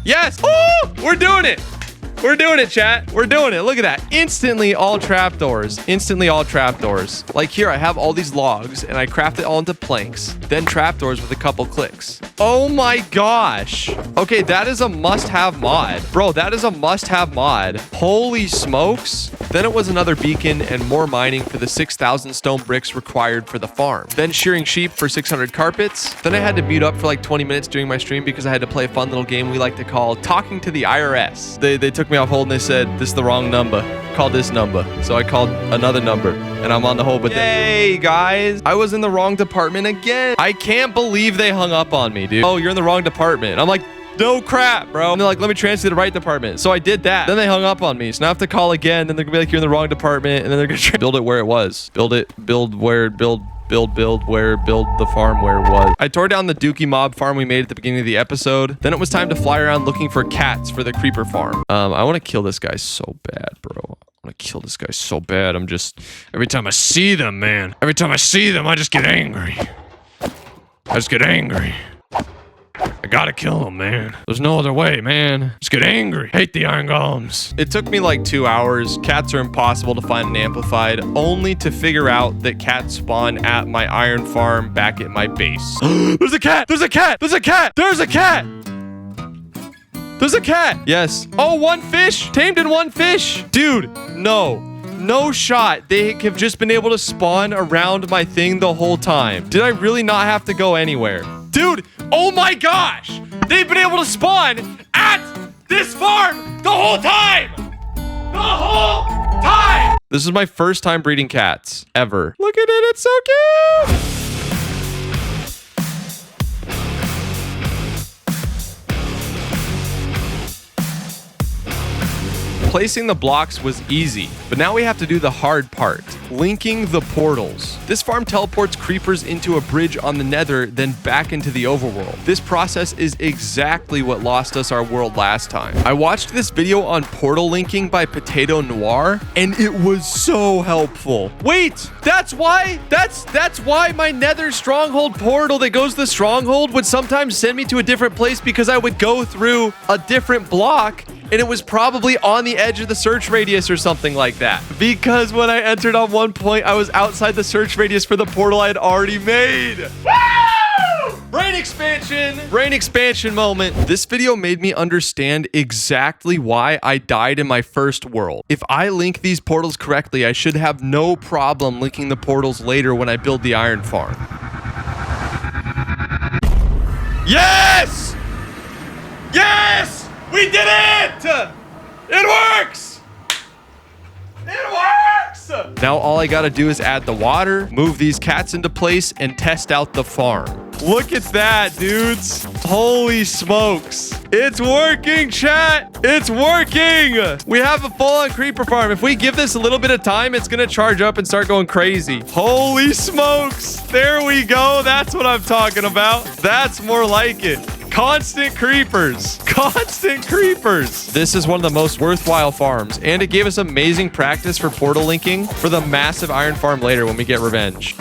Yes! Oh, we're doing it! We're doing it, chat. We're doing it. Look at that. Instantly all trapdoors. Instantly all trapdoors. Like here, I have all these logs and I craft it all into planks, then trapdoors with a couple clicks. Oh my gosh. Okay, that is a must-have mod. Bro, that is a must-have mod. Holy smokes. Then it was another beacon and more mining for the 6,000 stone bricks required for the farm. Then shearing sheep for 600 carpets. Then I had to mute up for like 20 minutes during my stream because I had to play a fun little game we like to call Talking to the IRS. They took me off hold and they said, this is the wrong number. Call this number. So I called another number and I'm on the hold with them. Hey guys, I was in the wrong department again. I can't believe they hung up on me, dude. Oh, you're in the wrong department. I'm like, no crap, bro. And they're like, let me transfer to the right department. So I did that. Then they hung up on me. So now I have to call again. Then they're gonna be like, you're in the wrong department. And then they're gonna build it where it was. Build it, build where, build where, build the farm where it was. I tore down the Dookie mob farm we made at the beginning of the episode. Then it was time to fly around looking for cats for the creeper farm. I want to kill this guy so bad, bro. I want to kill this guy so bad. I'm just, every time I see them, man. Every time I see them, I just get angry. I just get angry. I gotta kill him, man. There's no other way, man. Just get angry. Hate the iron golems. It took me like 2 hours. Cats are impossible to find and amplified, only to figure out that cats spawn at my iron farm back at my base. There's a cat! There's a cat! There's a cat! There's a cat! There's a cat. Yes. Oh, one fish. Tamed in one fish. Dude, no. No shot. They have just been able to spawn around my thing the whole time. Did I really not have to go anywhere? Dude, oh my gosh. They've been able to spawn at this farm the whole time. The whole time. This is my first time breeding cats ever. Look at it. It's so cute. Placing the blocks was easy, but now we have to do the hard part, linking the portals. This farm teleports creepers into a bridge on the Nether, then back into the overworld. This process is exactly what lost us our world last time. I watched this video on portal linking by Potato Noir, and it was so helpful. Wait, that's why my Nether stronghold portal that goes to the stronghold would sometimes send me to a different place, because I would go through a different block and it was probably on the edge of the search radius or something like that. Because when I entered on one point, I was outside the search radius for the portal I had already made. Woo! Brain expansion! Brain expansion moment. This video made me understand exactly why I died in my first world. If I link these portals correctly, I should have no problem linking the portals later when I build the iron farm. Yes! Yes! We did it! It works! It works! Now all I gotta do is add the water, move these cats into place, and test out the farm. Look at that, dudes. Holy smokes. It's working, chat. It's working. We have a full-on creeper farm. If we give this a little bit of time, it's gonna charge up and start going crazy. Holy smokes. There we go. That's what I'm talking about. That's more like it. Constant creepers. Constant creepers. This is one of the most worthwhile farms, and it gave us amazing practice for portal linking for the massive iron farm later when we get revenge.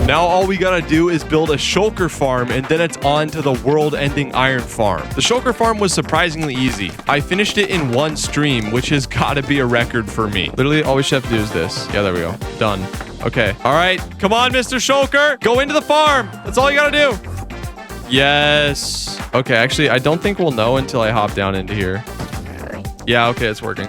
Now all we gotta do is build a shulker farm, and then it's on to the world-ending iron farm. The shulker farm was surprisingly easy. I finished it in one stream, which has gotta be a record for me. Literally all we should have to do is this. Yeah, there we go. Done. Okay. All right. Come on, Mr. Shulker. Go into the farm. That's all you gotta do. Yes. Okay, actually, I don't think we'll know until I hop down into here. Yeah, okay, it's working.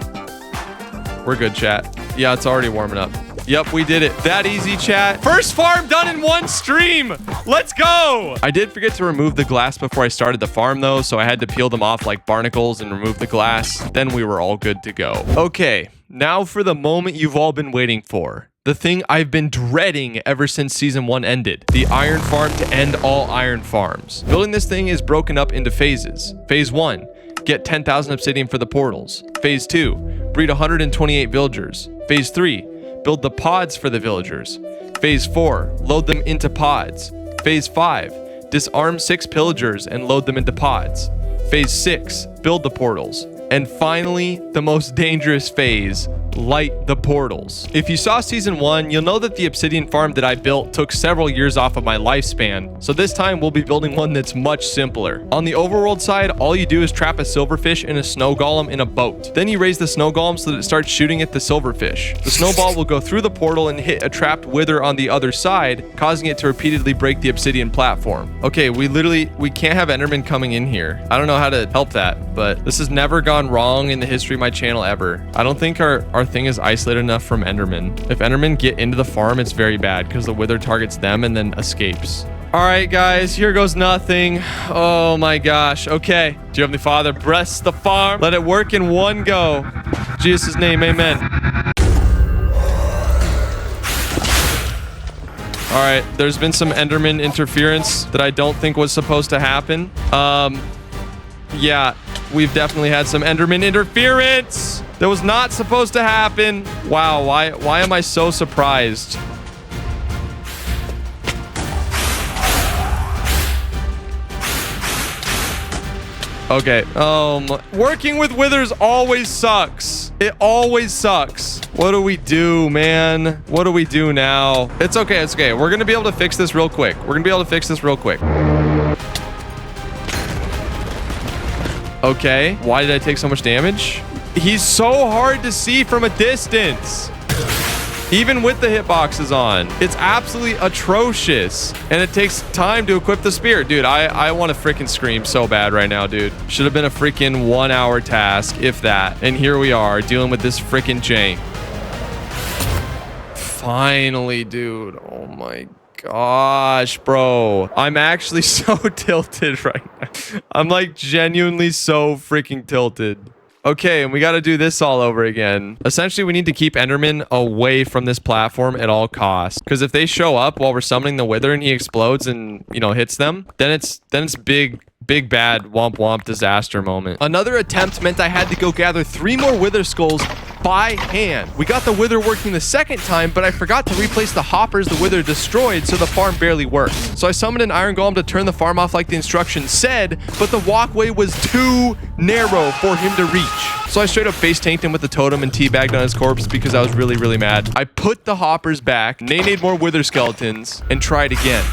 We're good, chat. Yeah, it's already warming up. Yep, we did it. That easy, chat. First farm done in one stream. Let's go. I did forget to remove the glass before I started the farm, though, so I had to peel them off like barnacles and remove the glass. Then we were all good to go. Okay, now for the moment you've all been waiting for. The thing I've been dreading ever since season 1 ended. The iron farm to end all iron farms. Building this thing is broken up into phases. Phase 1, get 10,000 obsidian for the portals. Phase 2, breed 128 villagers. Phase 3, build the pods for the villagers. Phase 4, load them into pods. Phase 5, disarm 6 pillagers and load them into pods. Phase 6, build the portals. And finally, the most dangerous phase, light the portals. If you saw season 1, you'll know that the obsidian farm that I built took several years off of my lifespan, so this time we'll be building one that's much simpler. On the overworld side, all you do is trap a silverfish and a snow golem in a boat. Then you raise the snow golem so that it starts shooting at the silverfish. The snowball will go through the portal and hit a trapped wither on the other side, causing it to repeatedly break the obsidian platform. Okay, we can't have endermen coming in here. I don't know how to help that, but this has never gone wrong in the history of my channel ever. I don't think our thing is isolated enough from endermen. If endermen get into the farm, it's very bad because the wither targets them and then escapes. All right, guys, here goes nothing. Oh my gosh. Okay. Dear Heavenly Father, bless the farm. Let it work in one go. In Jesus' name, amen. All right, there's been some enderman interference that I don't think was supposed to happen. Yeah, we've definitely had some enderman interference. That was not supposed to happen. Wow, why am I so surprised? Okay, working with withers always sucks. It always sucks. What do we do, man? What do we do now? It's okay, it's okay. We're gonna be able to fix this real quick. Okay, why did I take so much damage? He's so hard to see from a distance. Even with the hitboxes on. It's absolutely atrocious. And it takes time to equip the spear. Dude, I want to freaking scream so bad right now, dude. Should have been a freaking 1 hour task, if that. And here we are dealing with this freaking jank. Finally, dude. Oh my gosh, bro. I'm actually so tilted right now. I'm like genuinely so freaking tilted. Okay, and we got to do this all over again. Essentially, we need to keep Enderman away from this platform at all costs. Because if they show up while we're summoning the Wither and he explodes and, you know, hits them, then it's big bad womp womp disaster moment. Another attempt meant I had to go gather 3 more Wither skulls by hand. We got the Wither working the second time, but I forgot to replace the hoppers the Wither destroyed, so the farm barely worked. So I summoned an iron golem to turn the farm off like the instructions said, but the walkway was too narrow for him to reach. So I straight up face tanked him with the totem and teabagged on his corpse because I was really mad. I put the hoppers back, nade more Wither skeletons, and tried again.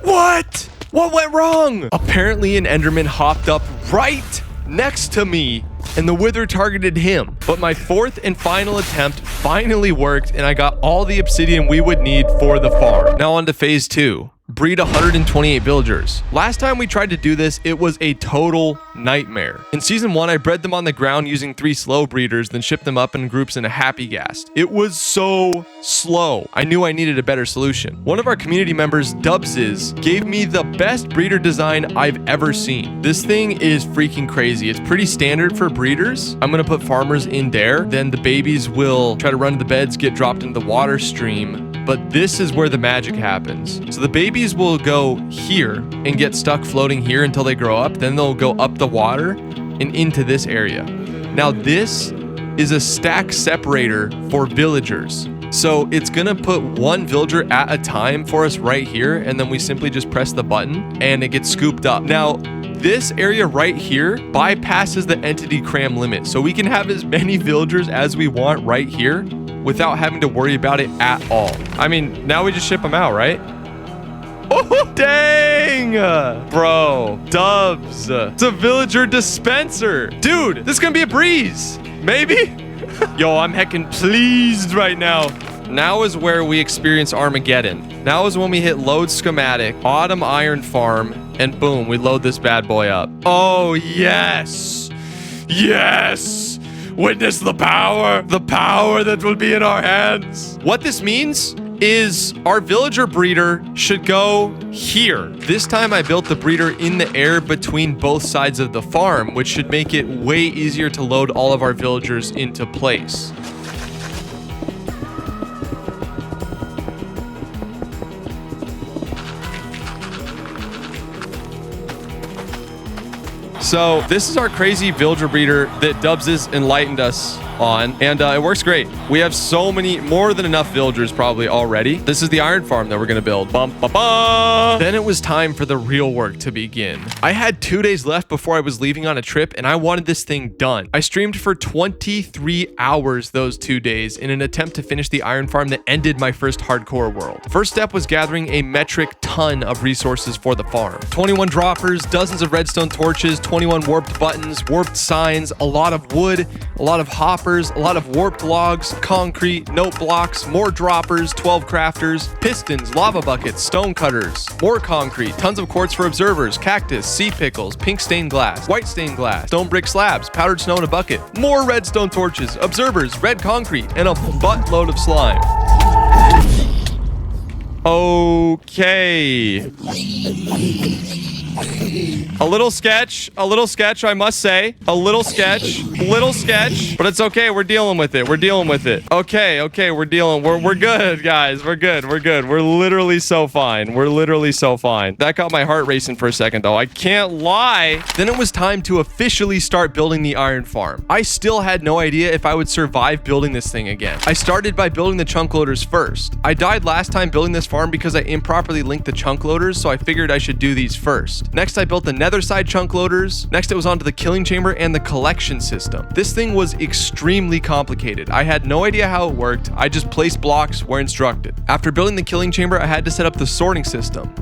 What? What went wrong? Apparently an Enderman hopped up right next to me and the Wither targeted him. But my 4th and final attempt finally worked and I got all the obsidian we would need for the farm. Now on to phase 2. Breed 128 villagers. Last time we tried to do this, it was a total nightmare. In season 1, I bred them on the ground using 3 slow breeders, then shipped them up in groups in a happy ghast. It was so slow. I knew I needed a better solution. One of our community members, Dubses, gave me the best breeder design I've ever seen. This thing is freaking crazy. It's pretty standard for breeders. I'm gonna put farmers in there, then the babies will try to run to the beds, get dropped into the water stream. But this is where the magic happens. So the babies will go here and get stuck floating here until they grow up. Then they'll go up the water and into this area. Now this is a stack separator for villagers. So it's gonna put 1 villager at a time for us right here. And then we simply just press the button and it gets scooped up. Now, this area right here bypasses the entity cram limit. So we can have as many villagers as we want right here without having to worry about it at all. I mean, now we just ship them out, right? Oh, dang! Bro, Dubs. It's a villager dispenser. Dude, this is gonna be a breeze. Maybe? Yo, I'm heckin' pleased right now. Now is where we experience Armageddon. Now is when we hit load schematic, autumn iron farm, and boom, we load this bad boy up. Oh, yes. Yes. Witness the power that will be in our hands. What this means is our villager breeder should go here. This time I built the breeder in the air between both sides of the farm, which should make it way easier to load all of our villagers into place. So this is our crazy villager breeder that Dubses enlightened us on, and it works great. We have so many, more than enough villagers probably already. This is the iron farm that we're gonna build. Bum, ba, ba. Then it was time for the real work to begin. I had 2 days left before I was leaving on a trip, and I wanted this thing done. I streamed for 23 hours those 2 days in an attempt to finish the iron farm that ended my first hardcore world. First step was gathering a metric ton of resources for the farm. 21 droppers, dozens of redstone torches, 21 warped buttons, warped signs, a lot of wood, a lot of hoppers, a lot of warped logs, concrete, note blocks, more droppers, 12 crafters, pistons, lava buckets, stone cutters, more concrete, tons of quartz for observers, cactus, sea pickles, pink stained glass, white stained glass, stone brick slabs, powdered snow in a bucket, more redstone torches, observers, red concrete, and a buttload of slime. Okay. A little sketch, I must say. A little sketch, but it's okay. We're dealing with it. Okay, we're good, guys. We're good. We're literally so fine. That got my heart racing for a second, though. I can't lie. Then it was time to officially start building the iron farm. I still had no idea if I would survive building this thing again. I started by building the chunk loaders first. I died last time building this farm because I improperly linked the chunk loaders, so I figured I should do these first. Next, I built the nether side chunk loaders. Next, it was onto the killing chamber and the collection system. This thing was extremely complicated. I had no idea how it worked. I just placed blocks where instructed. After building the killing chamber, I had to set up the sorting system.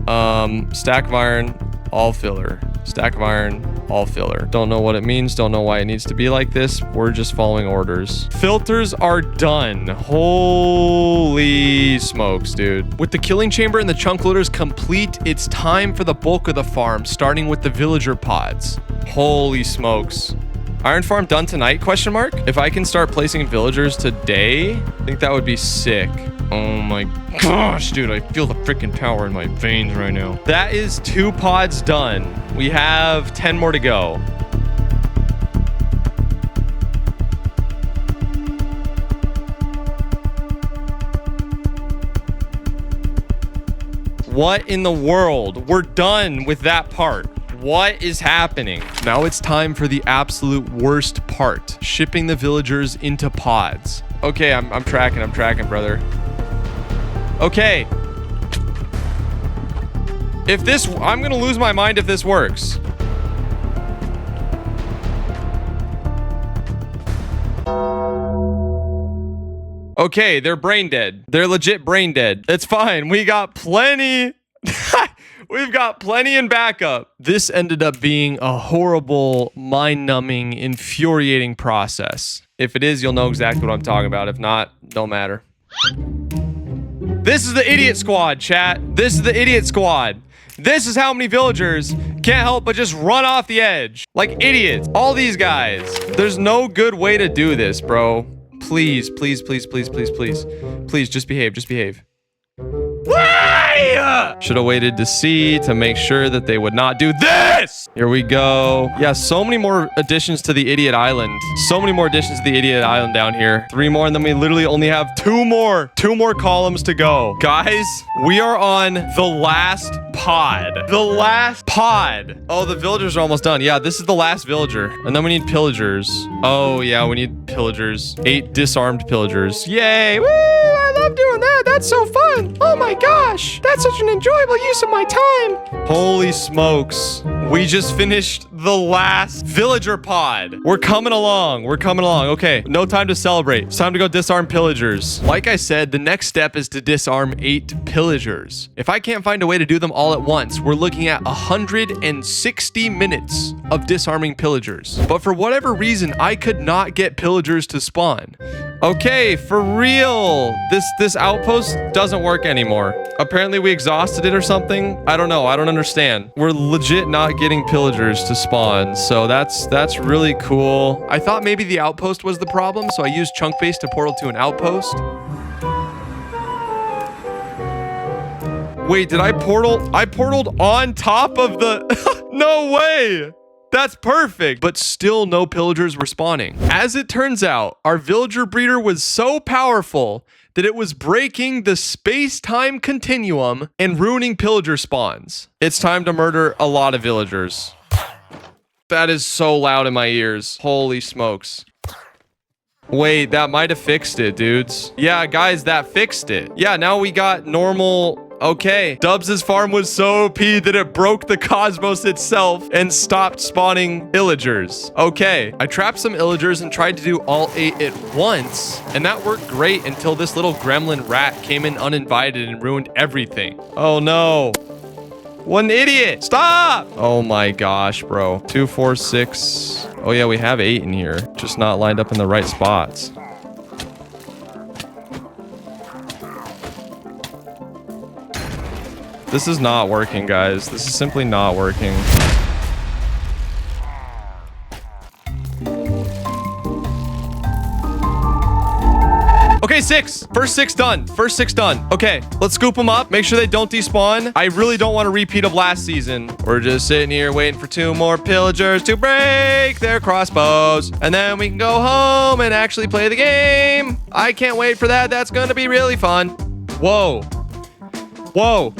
Stack of iron, all filler. Stack of iron, all filler. Don't know what it means. Don't know why it needs to be like this. We're just following orders. Filters are done. Holy smokes, dude. With the killing chamber and the chunk loaders complete, it's time for the bulk of the farm, starting with the villager pods. Holy smokes. Iron farm done tonight, question mark? If I can start placing villagers today, I think that would be sick. Oh my gosh, dude, I feel the freaking power in my veins right now. That is 2 pods done. We have 10 more to go. What in the world? We're done with that part. What is happening? Now it's time for the absolute worst part, shipping the villagers into pods. Okay, I'm tracking, brother. Okay. If this, I'm gonna lose my mind if this works. Okay, they're brain dead. They're legit brain dead. It's fine. We got plenty. We've got plenty in backup. This ended up being a horrible, mind-numbing, infuriating process. If it is, you'll know exactly what I'm talking about. If not, don't matter. This is the idiot squad, chat. This is the idiot squad. This is how many villagers can't help but just run off the edge. Like idiots. All these guys. There's no good way to do this, bro. Please, please, please, please, please, please. Please, just behave, just behave. Why? Should have waited to see to make sure that they would not do this. Here we go. Yeah, so many more additions to the idiot island. So many more additions to the idiot island down here. 3 more, and then we literally only have 2 more. 2 more columns to go. Guys, we are on the last pod. The last pod. Oh, the villagers are almost done. Yeah, this is the last villager. And then we need pillagers. Oh, yeah, we need pillagers. 8 disarmed pillagers. Yay. Woo! I love doing that. That's so fun. Oh my gosh. That's such an enjoyable use of my time. Holy smokes. We just finished the last villager pod. We're coming along. We're coming along. Okay, no time to celebrate. It's time to go disarm pillagers. Like I said, the next step is to disarm 8 pillagers. If I can't find a way to do them all at once, we're looking at 160 minutes of disarming pillagers. But for whatever reason, I could not get pillagers to spawn. Okay, for real. This outpost doesn't work anymore. Apparently we exhausted it or something. I don't know. I don't understand. We're legit not getting pillagers to spawn. So that's really cool. I thought maybe the outpost was the problem, so I used chunk base to portal to an outpost. Wait, did I portal? I portaled on top of the... No way. That's perfect, but still no pillagers were spawning. As it turns out, our villager breeder was so powerful that it was breaking the space-time continuum and ruining pillager spawns. It's time to murder a lot of villagers. That is so loud in my ears. Holy smokes. Wait, that might have fixed it, dudes. Yeah, guys, that fixed it. Yeah, now we got normal... Okay, Dubs' farm was so OP that it broke the cosmos itself and stopped spawning illagers. Okay, I trapped some illagers and tried to do all 8 at once, and that worked great until this little gremlin rat came in uninvited and ruined everything. Oh no. What an idiot. Stop! Oh my gosh, bro. 2, 4, 6. Oh yeah, we have 8 in here, just not lined up in the right spots. This is not working, guys. This is simply not working. Okay, 6. First 6 done. First 6 done. Okay, let's scoop them up. Make sure they don't despawn. I really don't want a repeat of last season. We're just sitting here waiting for 2 more pillagers to break their crossbows. And then we can go home and actually play the game. I can't wait for that. That's going to be really fun. Whoa. Whoa.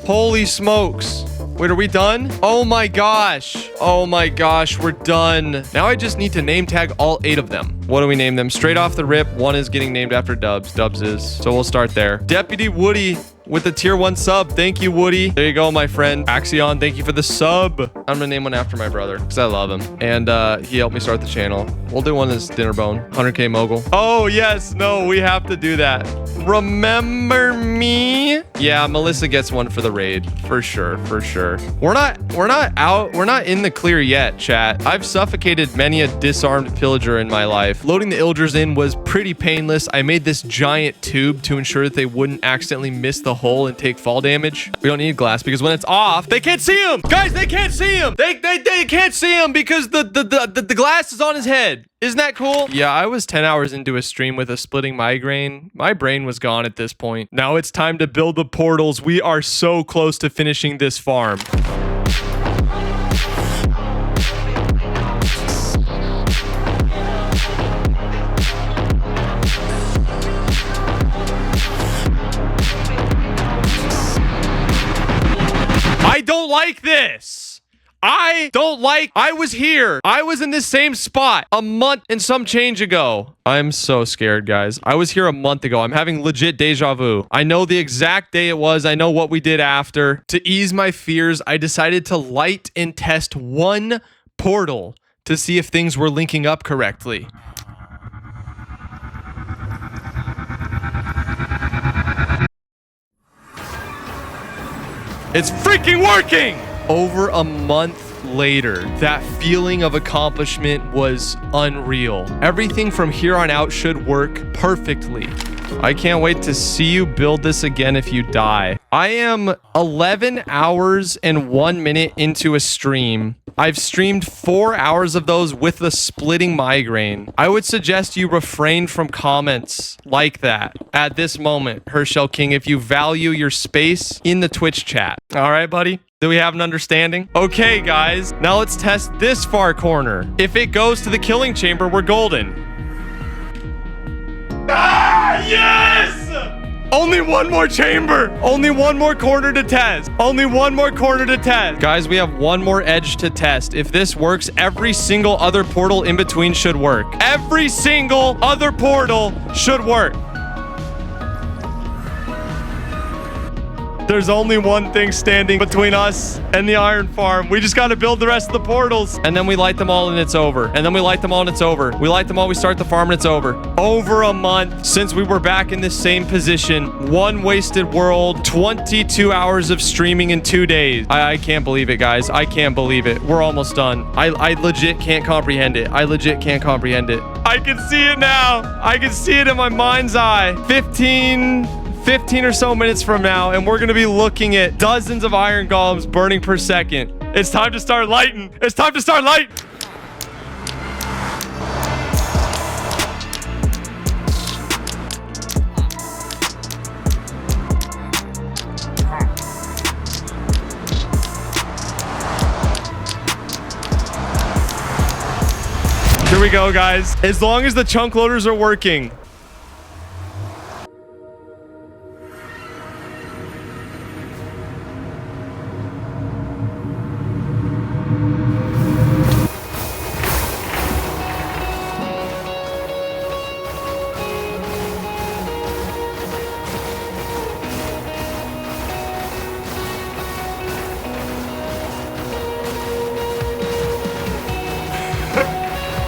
Holy smokes. Wait, are we done? Oh my gosh. Oh my gosh, we're done. Now I just need to name tag all 8 of them. What do we name them? Straight off the rip, 1 is getting named after Dubs. Dubs is. So we'll start there. Deputy Woody with the tier 1 sub. Thank you, Woody. There you go, my friend. Axion, thank you for the sub. I'm gonna name one after my brother because I love him. And he helped me start the channel. We'll do one as Dinner Bone. 100K mogul. Oh, yes. No, we have to do that. Remember me? Yeah, Melissa gets one for the raid. For sure. For sure. We're not in the clear yet, chat. I've suffocated many a disarmed pillager in my life. Loading the Illagers in was pretty painless. I made this giant tube to ensure that they wouldn't accidentally miss the hole and take fall damage. We don't need glass because when it's off, they can't see him. Guys, they can't see him. They can't see him because the glass is on his head. Isn't that cool? Yeah, I was 10 hours into a stream with a splitting migraine. My brain was gone at this point. Now it's time to build the portals. We are so close to finishing this farm. I don't like this. I was here. I was in this same spot a month and some change ago. I'm so scared, guys. I was here a month ago. I'm having legit deja vu. I know the exact day it was. I know what we did after. To ease my fears, I decided to light and test one portal to see if things were linking up correctly. It's freaking working! Over a month later, that feeling of accomplishment was unreal. Everything from here on out should work perfectly. I can't wait to see you build this again if you die. I am 11 hours and 1 minute into a stream. I've streamed 4 hours of those with the splitting migraine. I would suggest you refrain from comments like that at this moment, Herschel King, if you value your space in the Twitch chat. All right, buddy? Do we have an understanding? Okay, guys. Now let's test this far corner. If it goes to the killing chamber, we're golden. Ah, yes! Only one more chamber. Only one more corner to test. Only one more corner to test. Guys, we have one more edge to test. If this works, every single other portal in between should work. Every single other portal should work. There's only one thing standing between us and the iron farm. We just got to build the rest of the portals. And then we light them all and it's over. And then we light them all and it's over. We light them all, we start the farm and it's over. Over a month since we were back in this same position. One wasted world, 22 hours of streaming in 2 days. I can't believe it, guys. I can't believe it. We're almost done. I legit can't comprehend it. I legit can't comprehend it. I can see it now. I can see it in my mind's eye. 15 or so minutes from now, and we're going to be looking at dozens of iron golems burning per second. It's time to start lighting. It's time to start lighting. Here we go, guys. As long as the chunk loaders are working.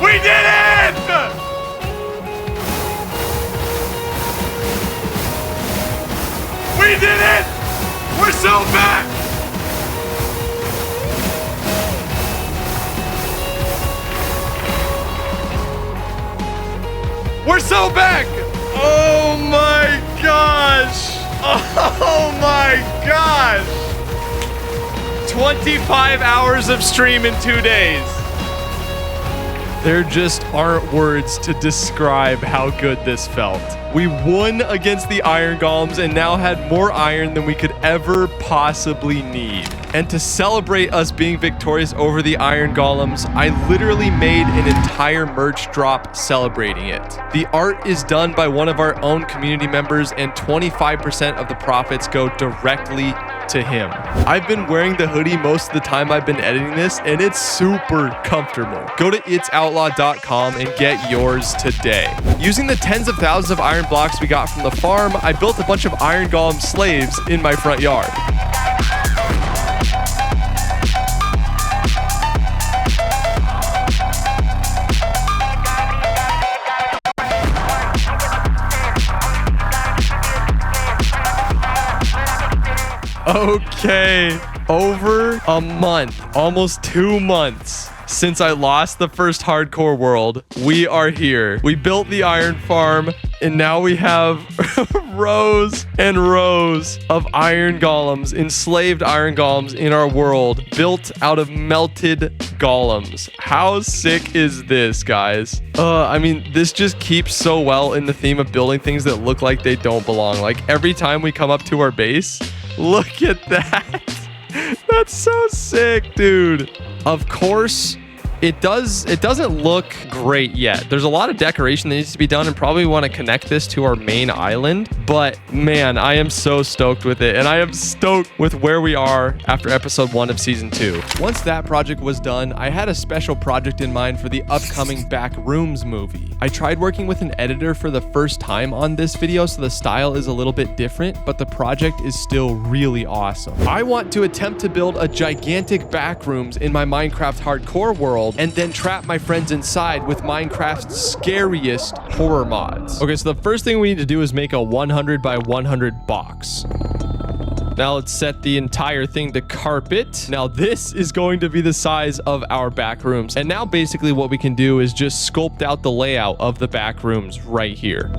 We did it! We did it! We're so back! We're so back! Oh my gosh! Oh my gosh! 25 hours of stream in 2 days. There just aren't words to describe how good this felt. We won against the iron golems and now had more iron than we could ever possibly need. And to celebrate us being victorious over the iron golems, I literally made an entire merch drop celebrating it. The art is done by one of our own community members and 25% of the profits go directly to him. I've been wearing the hoodie most of the time I've been editing this, and it's super comfortable. Go to itsoutlaw.com and get yours today. Using the tens of thousands of iron blocks we got from the farm, I built a bunch of iron golem slaves in my front yard. Okay, over a month, almost 2 months since I lost the first hardcore world, we are here. We built the iron farm, and now we have rows and rows of iron golems, enslaved iron golems in our world, built out of melted golems. How sick is this, guys? I mean, this just keeps so well in the theme of building things that look like they don't belong. Like, every time we come up to our base, look at that. That's so sick, dude. Of course, it doesn't look great yet. There's a lot of decoration that needs to be done, and probably want to connect this to our main island. But man, I am so stoked with it, and I am stoked with where we are after episode 1 of season 2. Once that project was done, I had a special project in mind for the upcoming Backrooms movie. I tried working with an editor for the first time on this video, so the style is a little bit different, but the project is still really awesome. I want to attempt to build a gigantic Backrooms in my Minecraft hardcore world, and then trap my friends inside with Minecraft's scariest horror mods. Okay, so the first thing we need to do is make a 100 by 100 box. Now let's set the entire thing to carpet. Now this is going to be the size of our back rooms. And now basically what we can do is just sculpt out the layout of the back rooms right here.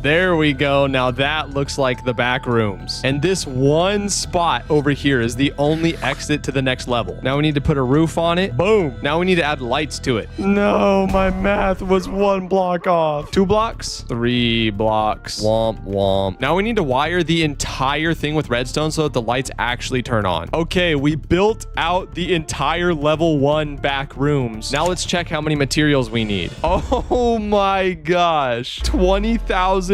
There we go. Now that looks like the back rooms. And this one spot over here is the only exit to the next level. Now we need to put a roof on it. Boom. Now we need to add lights to it. No, my math was 1 block off. 2 blocks? 3 blocks. Womp womp. Now we need to wire the entire thing with redstone so that the lights actually turn on. Okay, we built out the entire level 1 back rooms. Now let's check how many materials we need. Oh my gosh. 20,504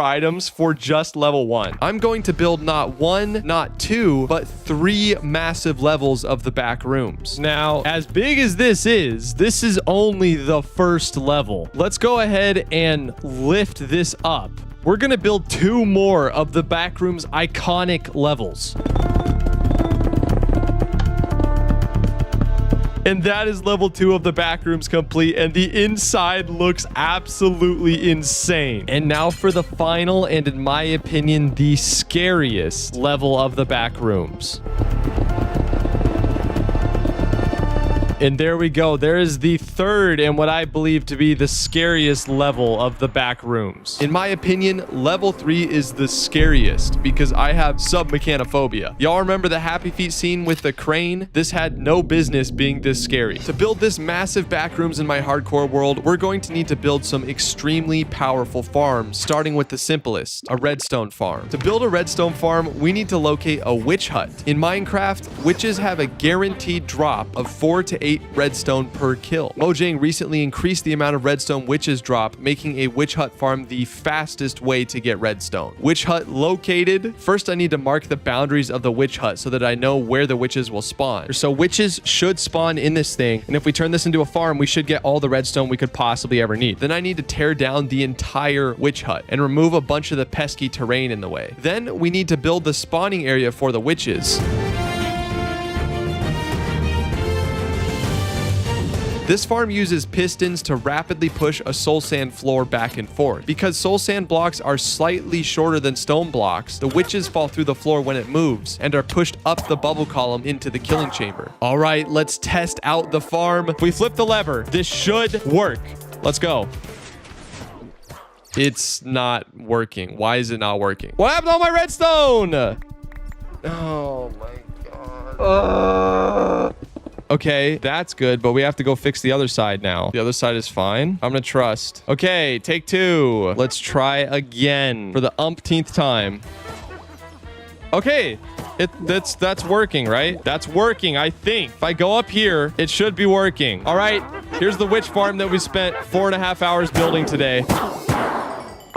items for just level 1. I'm going to build not 1, not 2, but 3 massive levels of the back rooms. Now, as big as this is only the first level. Let's go ahead and lift this up. We're gonna build 2 more of the back rooms iconic levels. And that is level 2 of the Backrooms complete, and the inside looks absolutely insane. And now for the final, and in my opinion, the scariest level of the Backrooms. And there we go. There is the third and what I believe to be the scariest level of the back rooms. In my opinion, level 3 is the scariest because I have submechanophobia. Y'all remember the Happy Feet scene with the crane? This had no business being this scary. To build this massive back rooms in my hardcore world, we're going to need to build some extremely powerful farms, starting with the simplest, a redstone farm. To build a redstone farm, we need to locate a witch hut. In Minecraft, witches have a guaranteed drop of 4 to 8 redstone per kill. Mojang recently increased the amount of redstone witches drop, making a witch hut farm the fastest way to get redstone. Witch hut located. First, I need to mark the boundaries of the witch hut so that I know where the witches will spawn. So witches should spawn in this thing, and if we turn this into a farm, we should get all the redstone we could possibly ever need. Then I need to tear down the entire witch hut and remove a bunch of the pesky terrain in the way. Then we need to build the spawning area for the witches. This farm uses pistons to rapidly push a soul sand floor back and forth. Because soul sand blocks are slightly shorter than stone blocks, the witches fall through the floor when it moves and are pushed up the bubble column into the killing chamber. All right, let's test out the farm. If we flip the lever, this should work. Let's go. It's not working. Why is it not working? What happened to all my redstone? Oh my God. Okay, that's good, but we have to go fix the other side now. The other side is fine. I'm gonna trust. Okay, take 2. Let's try again for the umpteenth time. Okay, that's working, right? That's working, I think. If I go up here, it should be working. All right, here's the witch farm that we spent 4.5 hours building today.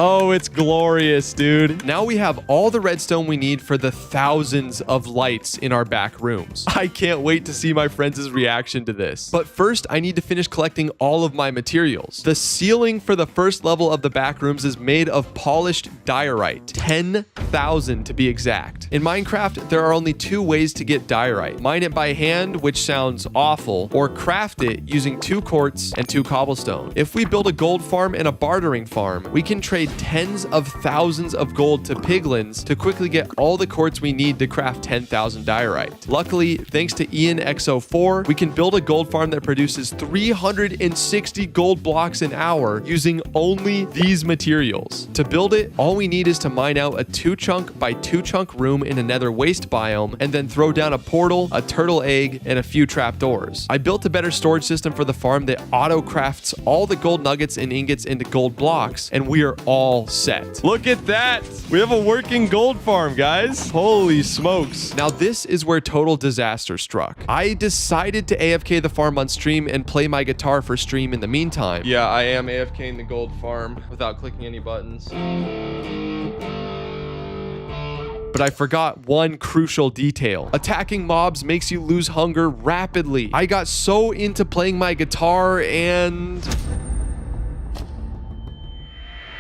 Oh, it's glorious, dude. Now we have all the redstone we need for the thousands of lights in our back rooms. I can't wait to see my friends' reaction to this. But first, I need to finish collecting all of my materials. The ceiling for the first level of the back rooms is made of polished diorite. 10,000 to be exact. In Minecraft, there are only two ways to get diorite. Mine it by hand, which sounds awful, or craft it using 2 quartz and 2 cobblestone. If we build a gold farm and a bartering farm, we can trade tens of thousands of gold to piglins to quickly get all the quartz we need to craft 10,000 diorite. Luckily, thanks to IanXO4, we can build a gold farm that produces 360 gold blocks an hour using only these materials. To build it, all we need is to mine out a 2-chunk by 2-chunk room in a nether waste biome and then throw down a portal, a turtle egg, and a few trapdoors. I built a better storage system for the farm that auto crafts all the gold nuggets and ingots into gold blocks, and we are all set. Look at that! We have a working gold farm, guys. Holy smokes. Now this is where total disaster struck. I decided to AFK the farm on stream and play my guitar for stream in the meantime. Yeah, I am AFKing the gold farm without clicking any buttons. But I forgot one crucial detail. Attacking mobs makes you lose hunger rapidly. I got so into playing my guitar and...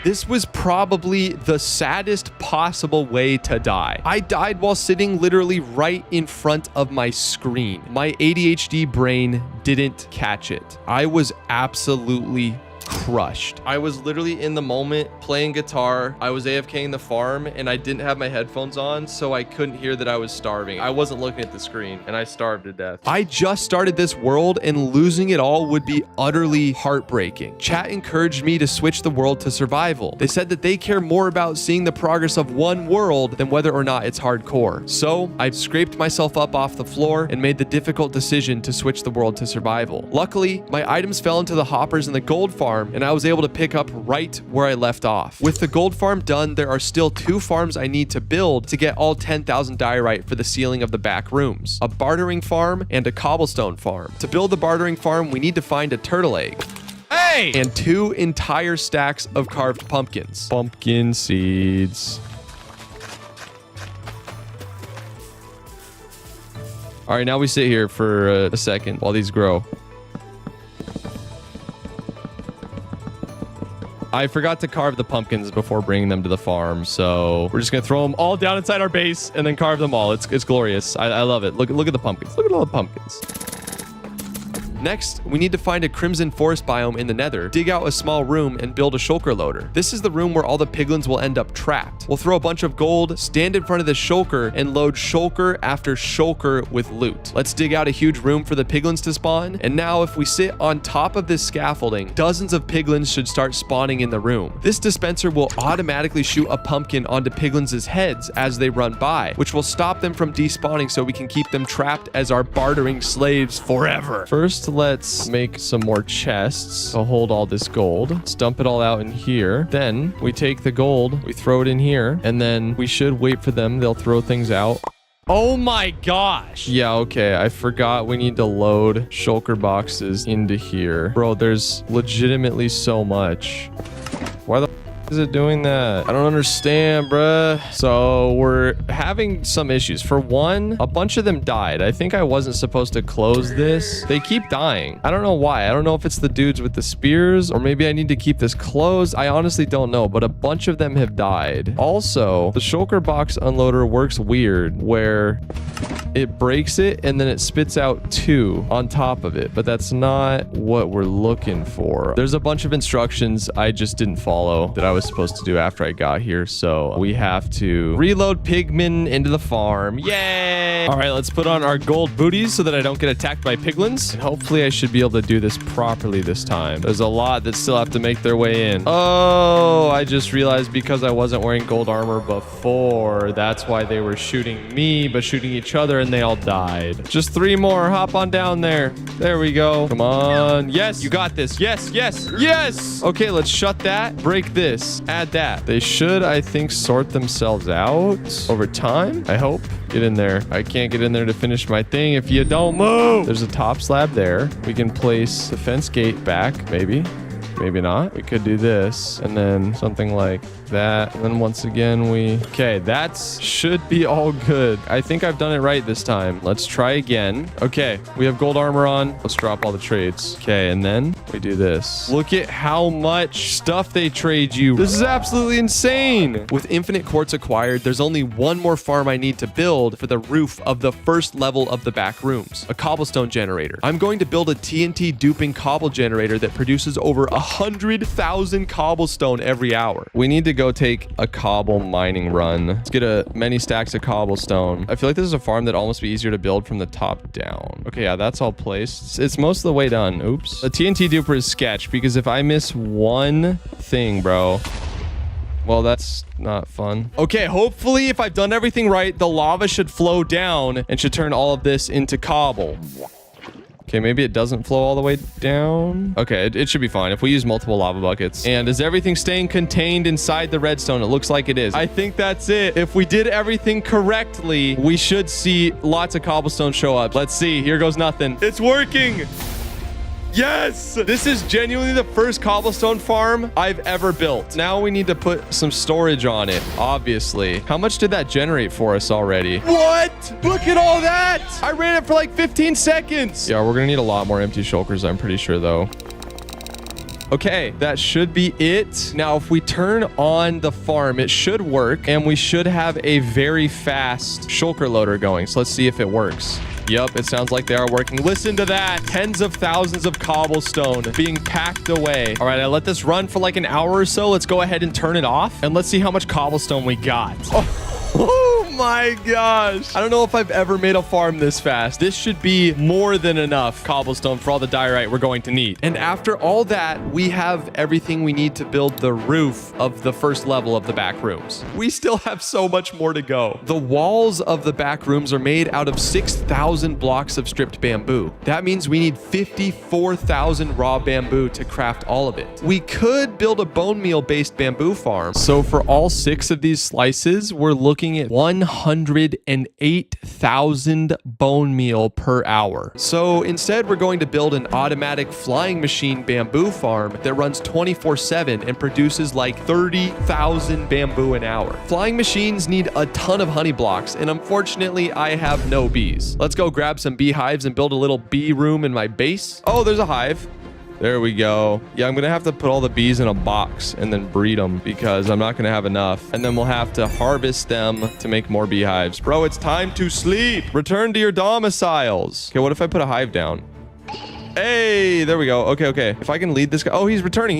this was probably the saddest possible way to die. I died while sitting literally right in front of my screen. My ADHD brain didn't catch it. I was absolutely crushed. I was literally in the moment playing guitar. I was AFKing the farm and I didn't have my headphones on, so I couldn't hear that I was starving. I wasn't looking at the screen and I starved to death. I just started this world and losing it all would be utterly heartbreaking. Chat encouraged me to switch the world to survival. They said that they care more about seeing the progress of one world than whether or not it's hardcore. So I scraped myself up off the floor and made the difficult decision to switch the world to survival. Luckily, my items fell into the hoppers in the gold farm and I was able to pick up right where I left off. With the gold farm done, there are still 2 farms I need to build to get all 10,000 diorite for the ceiling of the back rooms. A bartering farm and a cobblestone farm. To build the bartering farm, we need to find a turtle egg. Hey! And 2 entire stacks of carved pumpkins. Pumpkin seeds. All right, now we sit here for a second while these grow. I forgot to carve the pumpkins before bringing them to the farm, so we're just gonna throw them all down inside our base and then carve them all. It's glorious. I love it. Look at the pumpkins. Look at all the pumpkins. Next, we need to find a crimson forest biome in the nether, dig out a small room, and build a shulker loader. This is the room where all the piglins will end up trapped. We'll throw a bunch of gold, stand in front of the shulker, and load shulker after shulker with loot. Let's dig out a huge room for the piglins to spawn, and now if we sit on top of this scaffolding, dozens of piglins should start spawning in the room. This dispenser will automatically shoot a pumpkin onto piglins' heads as they run by, which will stop them from despawning so we can keep them trapped as our bartering slaves forever. First, let's make some more chests to hold all this gold. Let's dump it all out in here. Then we take the gold, we throw it in here, and then we should wait for them. They'll throw things out. Oh my gosh. Yeah, okay. I forgot we need to load shulker boxes into here. Bro, there's legitimately so much. Why the is it doing that? I don't understand, bruh. So we're having some issues. For one, a bunch of them died. I think I wasn't supposed to close this. They keep dying. I don't know why. I don't know if it's the dudes with the spears or maybe I need to keep this closed. I honestly don't know, but a bunch of them have died. Also, the shulker box unloader works weird where it breaks it and then it spits out 2 on top of it, but that's not what we're looking for. There's a bunch of instructions I just didn't follow that I was supposed to do after I got here, so we have to reload pigmen into the farm. Yay! All right, let's put on our gold booties so that I don't get attacked by piglins, and hopefully I should be able to do this properly this time. There's a lot that still have to make their way in. Oh, I just realized because I wasn't wearing gold armor before, that's why they were shooting me, but shooting each other and they all died. Just 3 more. Hop on down there. There we go. Come on. Yes, you got this. Yes, yes, yes. Okay, let's shut that. Break this. Add that. They should, I think, sort themselves out over time. I hope. Get in there. I can't get in there to finish my thing if you don't move. There's a top slab there. We can place the fence gate back, maybe. maybe not. We could do this and then something like that. And then once again, okay, that should be all good. I think I've done it right this time. Let's try again. Okay, we have gold armor on. Let's drop all the trades. Okay, and then we do this. Look at how much stuff they trade you. This is absolutely insane. With infinite quartz acquired, there's only one more farm I need to build for the roof of the first level of the back rooms, a cobblestone generator. I'm going to build a TNT duping cobble generator that produces over 100,000 cobblestone every hour. We need to go take a cobble mining run. Let's get many stacks of cobblestone. I feel like this is a farm that almost be easier to build from the top down. Okay, yeah, that's all placed. It's most of the way done. Oops. The TNT duper is sketch because if I miss one thing, bro, well, that's not fun. Okay, hopefully if I've done everything right, the lava should flow down and should turn all of this into cobble. Okay, maybe it doesn't flow all the way down. Okay, it should be fine if we use multiple lava buckets. And is everything staying contained inside the redstone? It looks like it is. I think that's it. If we did everything correctly, we should see lots of cobblestone show up. Let's see. Here goes nothing. It's working. Yes! This is genuinely the first cobblestone farm I've ever built. Now we need to put some storage on it, obviously. How much did that generate for us already? What? Look at all that! I ran it for like 15 seconds. Yeah, we're gonna need a lot more empty shulkers, I'm pretty sure, though. Okay, that should be it. Now, if we turn on the farm, it should work, and we should have a very fast shulker loader going. So let's see if it works. Yep, it sounds like they are working. Listen to that. Tens of thousands of cobblestone being packed away. All right, I let this run for like an hour or so. Let's go ahead and turn it off, and let's see how much cobblestone we got. Oh my gosh. I don't know if I've ever made a farm this fast. This should be more than enough cobblestone for all the diorite we're going to need. And after all that, we have everything we need to build the roof of the first level of the back rooms. We still have so much more to go. The walls of the back rooms are made out of 6,000 blocks of stripped bamboo. That means we need 54,000 raw bamboo to craft all of it. We could build a bone meal based bamboo farm. So for all 6 of these slices, we're looking at 108,000 bone meal per hour. So instead, we're going to build an automatic flying machine bamboo farm that runs 24/7 and produces like 30,000 bamboo an hour. Flying machines need a ton of honey blocks, and unfortunately, I have no bees. Let's go grab some beehives and build a little bee room in my base. Oh, there's a hive. There we go. Yeah, I'm going to have to put all the bees in a box and then breed them because I'm not going to have enough. And then we'll have to harvest them to make more beehives. Bro, it's time to sleep. Return to your domiciles. Okay, what if I put a hive down? Hey, there we go. Okay. If I can lead this guy. Oh, he's returning.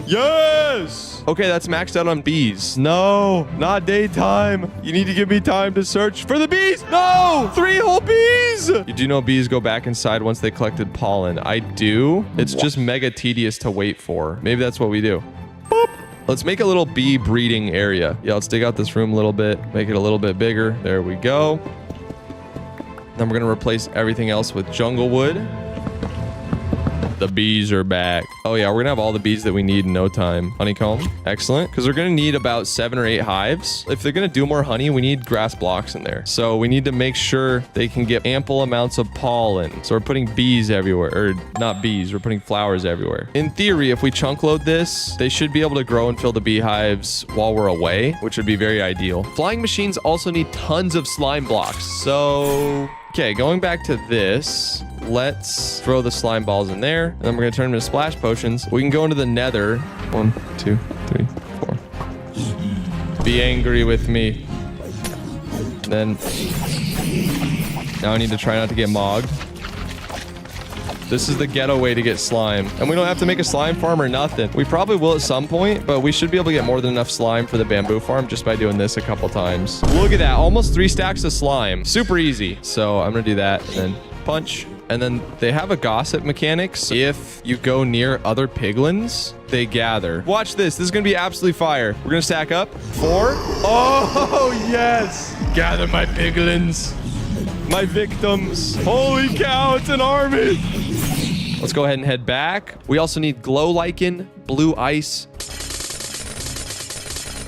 Yes. Okay, that's maxed out on bees. No, not daytime. You need to give me time to search for the bees. No, 3 whole bees. You do know bees go back inside once they collected pollen. I do. It's just mega tedious to wait for. Maybe that's what we do. Boop. Let's make a little bee breeding area. Yeah, let's dig out this room a little bit. Make it a little bit bigger. There we go. Then we're going to replace everything else with jungle wood. The bees are back. Oh yeah, we're gonna have all the bees that we need in no time. Honeycomb, excellent, because we're gonna need about 7 or 8 hives. If they're gonna do more honey, we need grass blocks in there. So we need to make sure they can get ample amounts of pollen. So we're putting bees everywhere, or not bees, we're putting flowers everywhere. In theory, if we chunk load this, they should be able to grow and fill the beehives while we're away, which would be very ideal. Flying machines also need tons of slime blocks. So okay, going back to this, let's throw the slime balls in there, and then we're gonna turn them into splash potions. We can go into the nether. 1, 2, 3, 4. Be angry with me. Then now I need to try not to get mogged. This is the ghetto way to get slime. And we don't have to make a slime farm or nothing. We probably will at some point, but we should be able to get more than enough slime for the bamboo farm just by doing this a couple times. Look at that. Almost 3 stacks of slime. Super easy. So I'm going to do that and then punch. And then they have a gossip mechanics. If you go near other piglins, they gather. Watch this. This is going to be absolutely fire. We're going to stack up. 4. Oh, yes. Gather my piglins. My victims. Holy cow, it's an army. Let's go ahead and head back. We also need glow lichen, blue ice.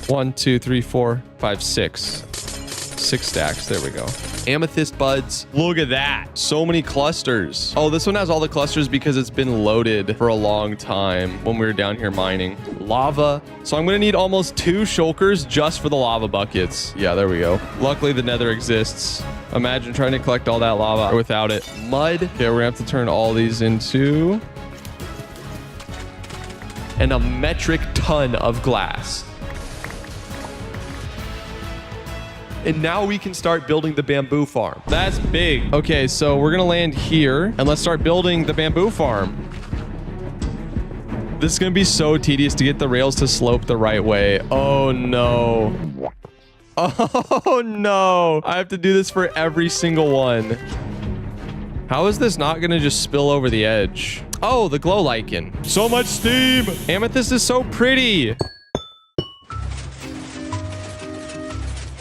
1, 2, 3, 4, 5, 6. 6 stacks. There we go. Amethyst buds. Look at that. So many clusters. Oh, this one has all the clusters because it's been loaded for a long time when we were down here mining. Lava. So I'm going to need almost 2 shulkers just for the lava buckets. Yeah, there we go. Luckily, the nether exists. Imagine trying to collect all that lava without it. Mud. Okay, we're going to have to turn all these into... and a metric ton of glass. And now we can start building the bamboo farm. That's big. Okay, so we're gonna land here and let's start building the bamboo farm. This is gonna be so tedious to get the rails to slope the right way. Oh no. Oh no. I have to do this for every single one. How is this not gonna just spill over the edge? Oh, the glow lichen. So much steam. Amethyst is so pretty.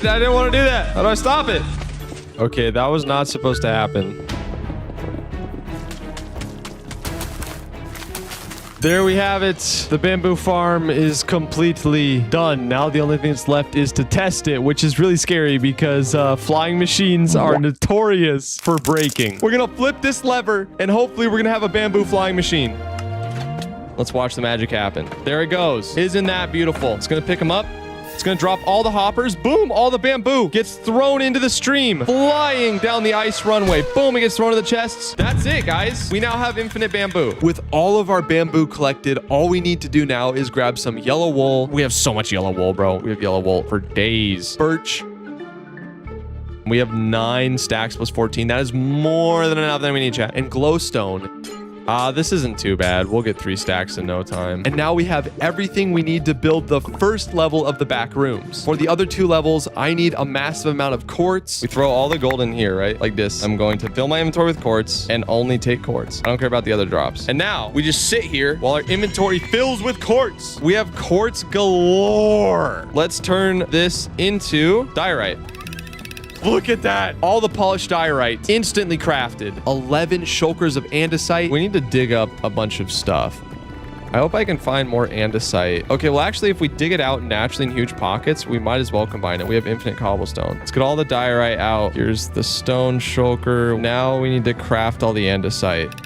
I didn't want to do that. How do I stop it? Okay, that was not supposed to happen. There we have it. The bamboo farm is completely done. Now the only thing that's left is to test it, which is really scary because flying machines are notorious for breaking. We're going to flip this lever and hopefully we're going to have a bamboo flying machine. Let's watch the magic happen. There it goes. Isn't that beautiful? It's going to pick them up. It's going to drop all the hoppers. Boom, all the bamboo gets thrown into the stream, flying down the ice runway. Boom, it gets thrown to the chests. That's it, guys. We now have infinite bamboo. With all of our bamboo collected, all we need to do now is grab some yellow wool. We have so much yellow wool, bro. We have yellow wool for days. Birch. We have 9 stacks plus 14. That is more than enough that we need, chat. And glowstone. This isn't too bad. We'll get 3 stacks in no time. And now we have everything we need to build the first level of the back rooms. For the other 2 levels, I need a massive amount of quartz. We throw all the gold in here, right? Like this. I'm going to fill my inventory with quartz and only take quartz. I don't care about the other drops. And now we just sit here while our inventory fills with quartz. We have quartz galore. Let's turn this into diorite. Look at that. All the polished diorite instantly crafted. 11 shulkers of andesite. We need to dig up a bunch of stuff. I hope I can find more andesite. Okay, well, actually, if we dig it out naturally in huge pockets, we might as well combine it. We have infinite cobblestone. Let's get all the diorite out. Here's the stone shulker. Now we need to craft all the andesite.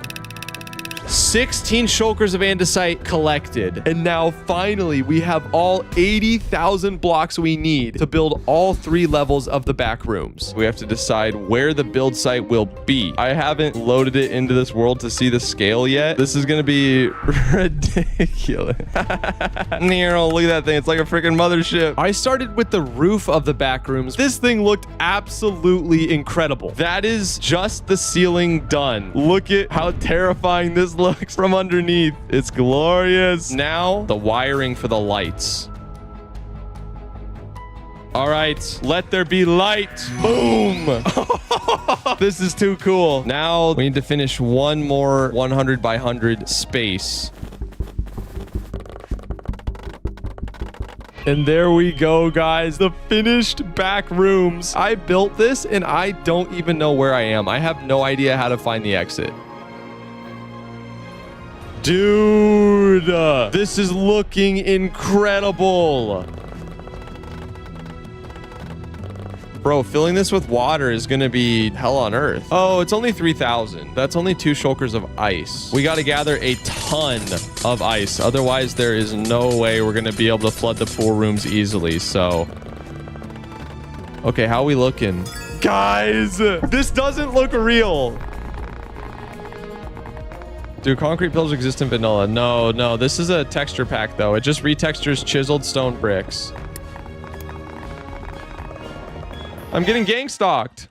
16 shulkers of andesite collected. And now finally we have all 80,000 blocks we need to build all 3 levels of the back rooms. We have to decide where the build site will be. I haven't loaded it into this world to see the scale yet. This is going to be ridiculous. Nero, look at that thing. It's like a freaking mothership. I started with the roof of the back rooms. This thing looked absolutely incredible. That is just the ceiling done. Look at how terrifying this looks from underneath. It's glorious. Now the wiring for the lights. All right, let there be light. Boom. This is too cool. Now we need to finish one more 100 by 100 space. And there we go, guys. The finished back rooms. I built this and I don't even know where I am. I have no idea how to find the exit. Dude, this is looking incredible. Bro, filling this with water is going to be hell on earth. Oh, it's only 3,000. That's only 2 shulkers of ice. We got to gather a ton of ice. Otherwise, there is no way we're going to be able to flood the pool rooms easily. So, okay, how are we looking? Guys, this doesn't look real. Do concrete pillars exist in vanilla? No. This is a texture pack, though. It just retextures chiseled stone bricks. I'm getting gang stalked.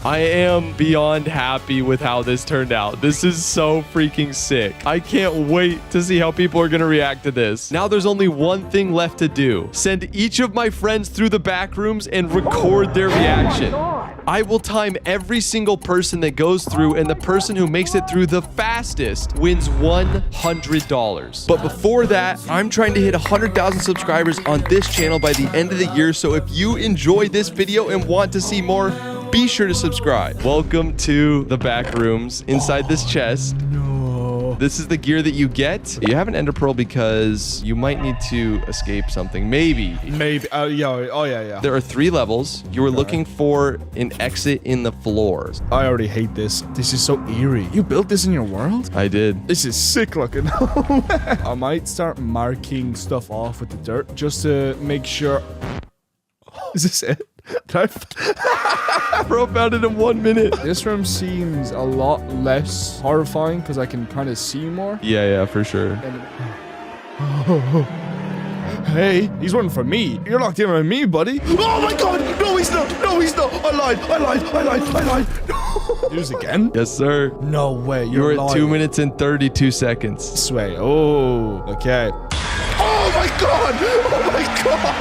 I am beyond happy with how this turned out. This is so freaking sick. I can't wait to see how people are going to react to this. Now there's only one thing left to do. Send each of my friends through the back rooms and record their reaction. I will time every single person that goes through, and the person who makes it through the fastest wins $100. But before that, I'm trying to hit 100,000 subscribers on this channel by the end of the year. So if you enjoyed this video and want to see more, be sure to subscribe. Welcome to the back rooms. Inside this chest This is the gear that you get. You have an ender pearl because you might need to escape something. Maybe. Maybe. Yeah. There are 3 levels. You were looking for an exit in the floors. I already hate this. This is so eerie. You built this in your world? I did. This is sick looking. I might start marking stuff off with the dirt just to make sure. Is this it? Bro found it in 1 minute. This room seems a lot less horrifying because I can kind of see more. Yeah, for sure. Hey, he's running for me. You're locked in with me, buddy. Oh my god! No, he's not. No, he's not. I lied. No. Use again? Yes, sir. No way. You're You're at 2 minutes and 32 seconds. This way. Oh, okay. Oh my god! Oh my god!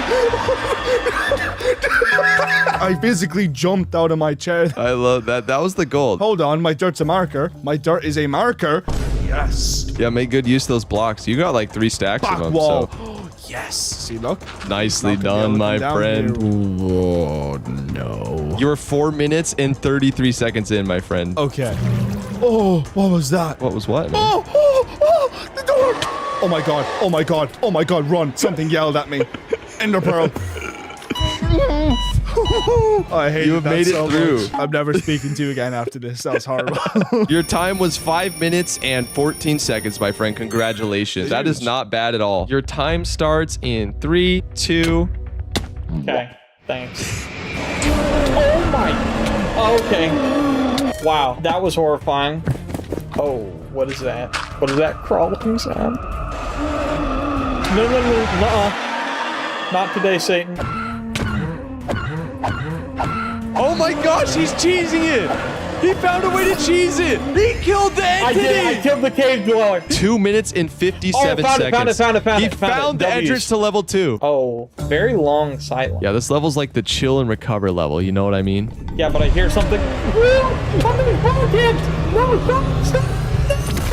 I physically jumped out of my chair. I love that. That was the goal. Hold on, my dirt's a marker. My dirt is a marker. Yes. Yeah, make good use of those blocks. You got like 3 stacks Back of them. wall. So Yes. See, look. nicely Knocking done, the my elephant down friend. here. Oh, no. You were 4 minutes and 33 seconds in, my friend. Okay. Oh, what was that? What was what? Man? Oh, the door. Oh my god. Oh my god. Oh my god, run. Something yelled at me. Ender pearl. I hate You have made it so through. much. I'm never speaking to you again after this. That was horrible. Your time was 5 minutes and 14 seconds, my friend. Congratulations. That is not bad at all. Your time starts in 3, 2. Okay, thanks. Oh my. Okay. Wow, that was horrifying. Oh, what is that? What is that crawling sound? No, nuh-uh. Not today, Satan. Oh my gosh, he's cheesing it. He found a way to cheese it. He killed the entity. I killed the cave dweller. 2 minutes and 57 found it, seconds. found it. He found the W's. entrance to level 2. Oh, very long silence. Yeah, this level's like the chill and recover level. You know what I mean? Yeah, but I hear something.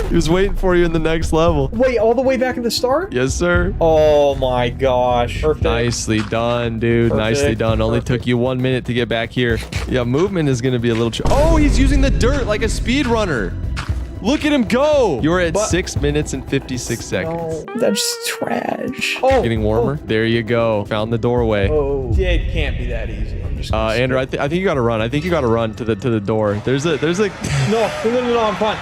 He was waiting for you in the next level. Wait, all the way back at the start? Yes, sir. Oh my gosh. Perfect. Nicely done, dude. Perfect. Nicely done. Only took you 1 minute to get back here. Yeah, movement is going to be a little... Oh, he's using the dirt like a speed runner. Look at him go. You're at 6 minutes and 56 seconds. No, that's trash. Oh, Getting warmer. There you go. Found the doorway. Oh, yeah, it can't be that easy. I'm just gonna Andrew, I think you got to run. I think you got to run to the door. There's a... No, I'm fine.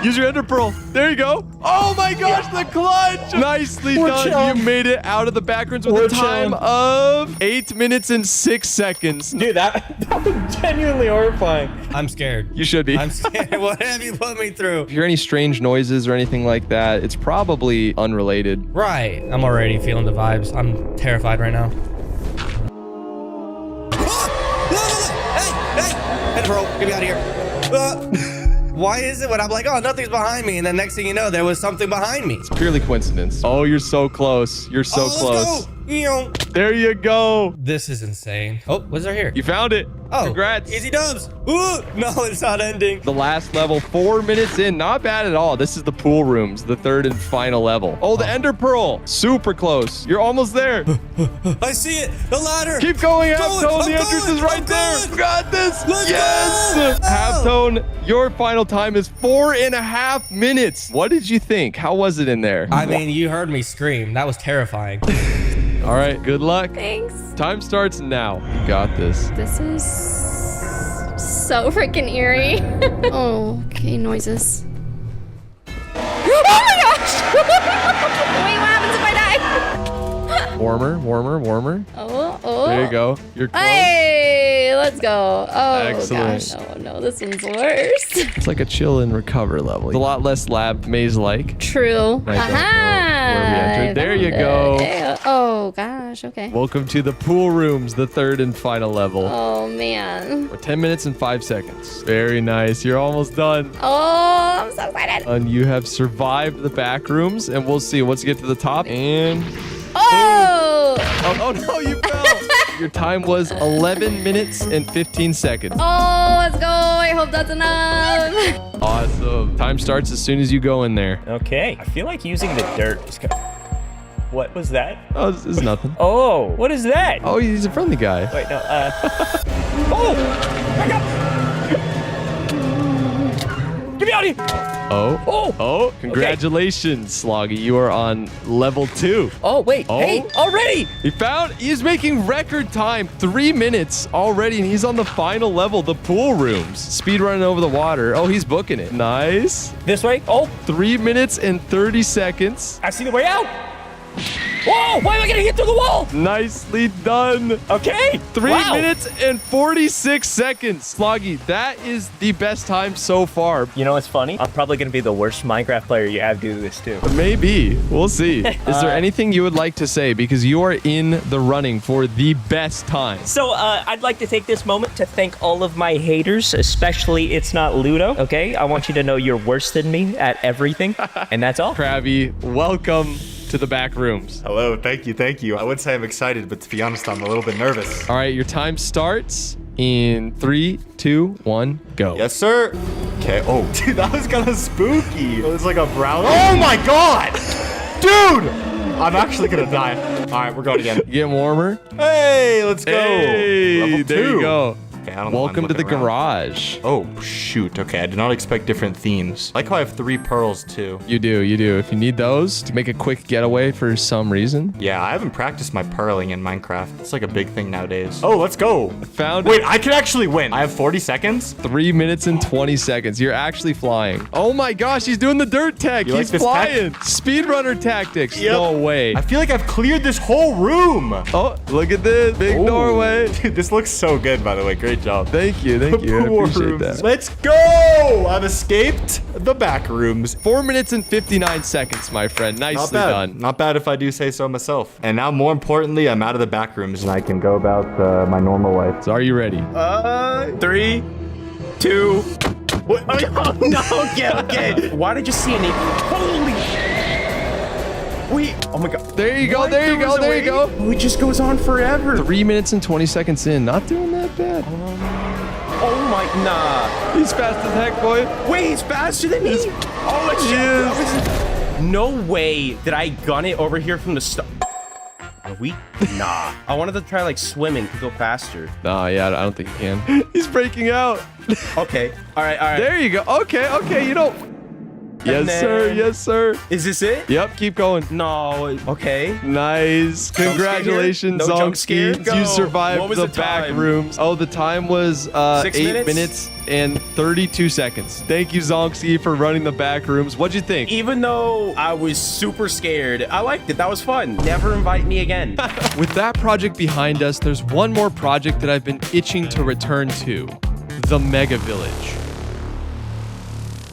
Use your ender pearl. There you go. Oh my gosh, the clutch. Nicely done. chilling. You made it out of the backrooms with We're a time chilling. of 8 minutes and 6 seconds. Dude, that was genuinely horrifying. I'm scared. You should be. I'm scared. What have you put me through? If you hear any strange noises or anything like that, it's probably unrelated. Right. I'm already feeling the vibes. I'm terrified right now. Hey, bro, get me out of here. Why is it when I'm like, oh, nothing's behind me, and then next thing you know, there was something behind me? It's purely coincidence. Oh, you're so close. You're so close. Let's go. There you go. This is insane. Oh, what's there here? You found it. Oh, Congrats. Easy dubs. Ooh, no, it's not ending. The last level, 4 minutes in. Not bad at all. This is the pool rooms, the third and final level. Oh, the ender pearl. Super close. You're almost there. I see it. The ladder. Keep going, Going, Halftone. I'm The entrance going, is right I'm there. going. You got this. Let's Yes. go. Halftone, your final time is 4.5 minutes. What did you think? How was it in there? I mean, you heard me scream. That was terrifying. All right. Good luck. Thanks. Time starts now. You got this. This is so freaking eerie. Oh, okay, noises. Oh my gosh! Wait, what happens if I die? Warmer. Oh. There you go. You're close. Hey, let's go. Oh Excellent. gosh, no, this one's worse. It's like a chill and recover level. It's a lot less lab maze-like. True. I don't know where we entered. There you go. Oh gosh, okay. Welcome to the pool rooms, the third and final level. Oh man. We're 10 minutes and 5 seconds. Very nice. You're almost done. Oh, I'm so excited. And you have survived the back rooms, and we'll see. Once you get to the top, and... Oh! Oh no, you fell. Your time was 11 minutes and 15 seconds. Oh, let's go. I hope that's enough. Awesome. Time starts as soon as you go in there. Okay, I feel like using the dirt is good. What was that? Oh, this is nothing. Oh, what is that? Oh, he's a friendly guy. Wait, no, oh! Back up! Get me out of here! Oh, congratulations, Sloggy. You are on level 2. Oh, wait. Oh. Hey, already. He's making record time, 3 minutes already, and he's on the final level, the pool rooms. Speed running over the water. Oh, he's booking it. Nice. This way. Oh, 3 minutes and 30 seconds. I see the way out. Whoa, why am I getting hit through the wall? Nicely done. Okay. 3 Wow. minutes and 46 seconds. Sloggy, that is the best time so far. You know what's funny? I'm probably going to be the worst Minecraft player you have to do this too. Maybe. We'll see. Is there anything you would like to say? Because you are in the running for the best time. So I'd like to take this moment to thank all of my haters, especially It's Not Ludo. Okay, I want you to know you're worse than me at everything. And that's all. Krabby, welcome to the back rooms. Hello, thank you. I would say I'm excited, but to be honest, I'm a little bit nervous. All right, your time starts in 3, 2, 1, go. Yes, sir. Okay. Oh, dude, that was kind of spooky. It was like a brown. Oh my god, dude! I'm actually gonna die. All right, we're going again. Getting warmer. Hey, let's go. Hey, Level there 2. you go. Okay, I don't know why I'm Welcome to the looking around. garage. Oh, shoot. Okay, I did not expect different themes. I like how I have 3 pearls, too. You do. If you need those to make a quick getaway for some reason. Yeah, I haven't practiced my pearling in Minecraft. It's like a big thing nowadays. Oh, let's go. Found Wait, I can actually win. I have 40 seconds. 3 minutes and 20 seconds. You're actually flying. Oh my gosh, he's doing the dirt tech. You like He's this flying. Speedrunner tactics. Yep. No way. I feel like I've cleared this whole room. Oh, look at this. Big Ooh. doorway. Dude, this looks so good, by the way. Great job. Thank you. I appreciate that. Let's go! I've escaped the back rooms. 4 minutes and 59 seconds, my friend. Nicely Not bad. done. Not bad if I do say so myself. And now, more importantly, I'm out of the back rooms and I can go about my normal life. So are you ready? 3, 2. What? Oh, no. Okay. Why did you see any? Holy. Wait. Oh my god. There you go. What? There you There go. was a There you way? go. Oh, it just goes on forever. 3 minutes and 20 seconds in. Not doing that bad. Oh my. Nah. He's fast as heck, boy. Wait, he's faster than me. Oh, it's Yes. No way did I gun it over here from the start. Are we? Nah. I wanted to try like swimming to go faster. Nah, yeah, I don't think you can. He's breaking out. Okay. All right. There you go. Okay. You know. Yes, then- sir. Yes, sir. Is this it? Yep. Keep going. No. Okay. Nice. Congratulations, No jump scare? Zonski. Go. You survived What was the the back time? rooms. Oh, the time was 6 8 minutes? minutes and 32 seconds. Thank you, Zonski, for running the back rooms. What'd you think? Even though I was super scared, I liked it. That was fun. Never invite me again. With that project behind us, there's one more project that I've been itching to return to. The Mega Village.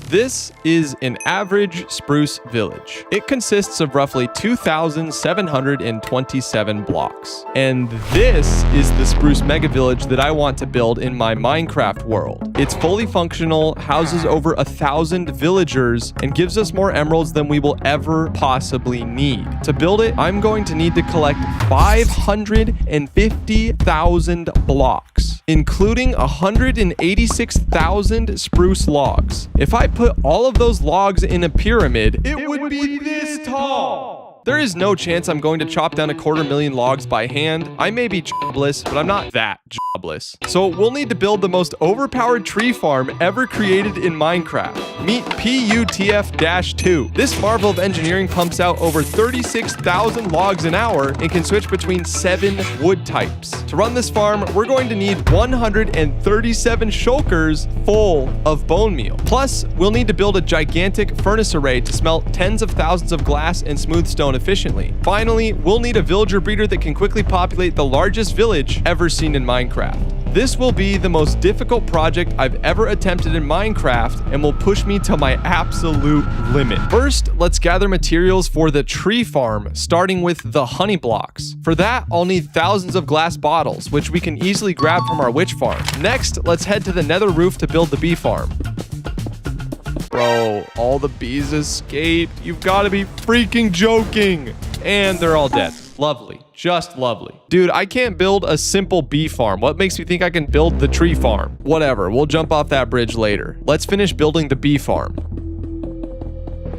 This is an average spruce village. It consists of roughly 2,727 blocks. And this is the spruce mega village that I want to build in my Minecraft world. It's fully functional, houses over 1,000 villagers, and gives us more emeralds than we will ever possibly need. To build it, I'm going to need to collect 550,000 blocks, including 186,000 spruce logs. If I put all of those logs in a pyramid, it would be this tall. There is no chance I'm going to chop down 250,000 logs by hand. I may be jobless, but I'm not that jobless. So we'll need to build the most overpowered tree farm ever created in Minecraft. Meet PUTF-2. This marvel of engineering pumps out over 36,000 logs an hour and can switch between 7 wood types. To run this farm, we're going to need 137 shulkers full of bone meal. Plus, we'll need to build a gigantic furnace array to smelt tens of thousands of glass and smooth stone efficiently. Finally, we'll need a villager breeder that can quickly populate the largest village ever seen in Minecraft. This will be the most difficult project I've ever attempted in Minecraft and will push me to my absolute limit. First, let's gather materials for the tree farm, starting with the honey blocks. For that, I'll need thousands of glass bottles, which we can easily grab from our witch farm. Next, let's head to the nether roof to build the bee farm. Bro, all the bees escaped. You've got to be freaking joking. And they're all dead. Lovely. Just lovely. Dude, I can't build a simple bee farm. What makes me think I can build the tree farm? Whatever, we'll jump off that bridge later. Let's finish building the bee farm.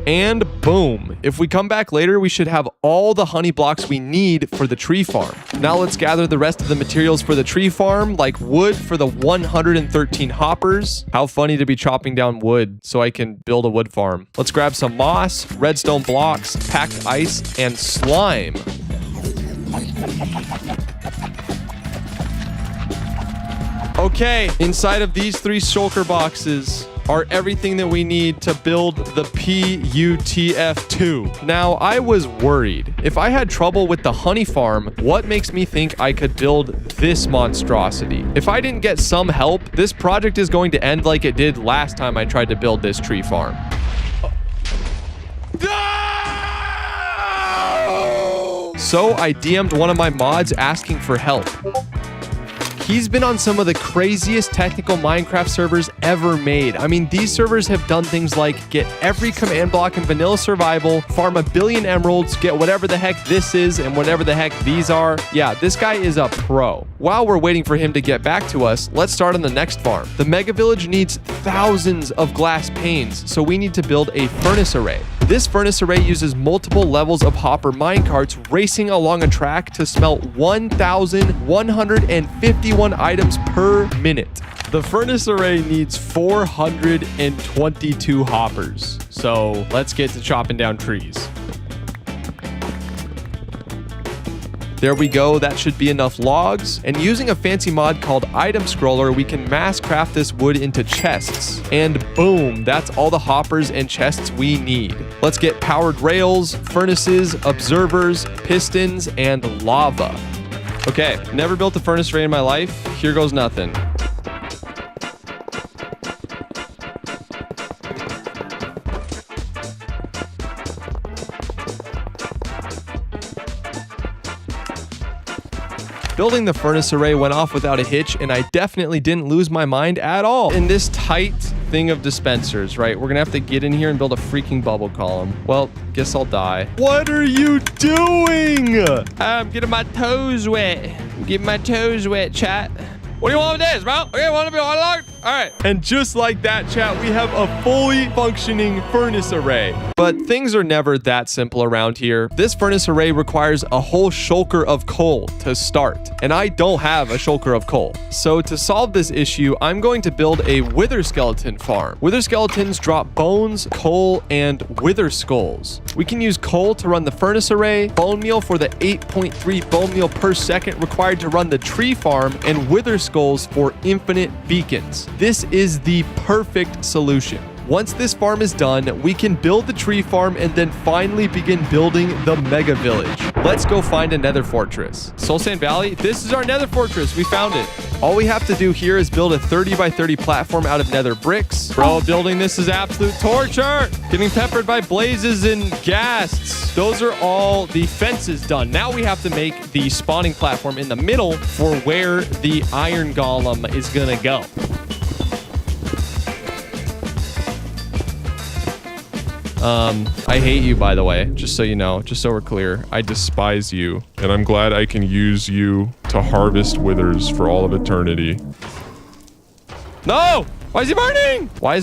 And boom, If we come back later, we should have all the honey blocks we need for the tree farm. Now let's gather the rest of the materials for the tree farm, like wood for the 113 hoppers. How funny to be chopping down wood so I can build a wood farm. Let's grab some moss, redstone blocks, packed ice, and slime. Okay, inside of these 3 shulker boxes are everything that we need to build the PUTF2. Now, I was worried. If I had trouble with the honey farm, what makes me think I could build this monstrosity? If I didn't get some help, this project is going to end like it did last time I tried to build this tree farm. So I DM'd one of my mods asking for help. He's been on some of the craziest technical Minecraft servers ever made. I mean, these servers have done things like get every command block in vanilla survival, farm 1 billion emeralds, get whatever the heck this is and whatever the heck these are. Yeah, this guy is a pro. While we're waiting for him to get back to us, let's start on the next farm. The Mega Village needs thousands of glass panes, so we need to build a furnace array. This furnace array uses multiple levels of hopper minecarts racing along a track to smelt 1,151 items per minute. The furnace array needs 422 hoppers. So let's get to chopping down trees. There we go, that should be enough logs. And using a fancy mod called Item Scroller, we can mass craft this wood into chests. And boom, that's all the hoppers and chests we need. Let's get powered rails, furnaces, observers, pistons, and lava. Okay, never built a furnace array in my life. Here goes nothing. Building the furnace array went off without a hitch, and I definitely didn't lose my mind at all. In this tight thing of dispensers, right? We're gonna have to get in here and build a freaking bubble column. Well, guess I'll die. What are you doing? I'm getting my toes wet. I'm getting my toes wet, chat. What do you want with this, bro? Okay, want to be unlocked? All right. And just like that, chat, we have a fully functioning furnace array. But things are never that simple around here. This furnace array requires a whole shulker of coal to start, and I don't have a shulker of coal. So to solve this issue, I'm going to build a wither skeleton farm. Wither skeletons drop bones, coal, and wither skulls. We can use coal to run the furnace array, bone meal for the 8.3 bone meal per second required to run the tree farm, and wither skulls for infinite beacons. This is the perfect solution. Once this farm is done, we can build the tree farm and then finally begin building the mega village. Let's go find a nether fortress. Soul Sand Valley, this is our nether fortress. We found it. All we have to do here is build a 30 by 30 platform out of nether bricks. Bro, building this is absolute torture. Getting peppered by blazes and ghasts. Those are all the fences done. Now we have to make the spawning platform in the middle for where the iron golem is gonna go. I hate you, by the way, just so you know, just so we're clear. I despise you. And I'm glad I can use you to harvest withers for all of eternity. No! Why is he burning? Why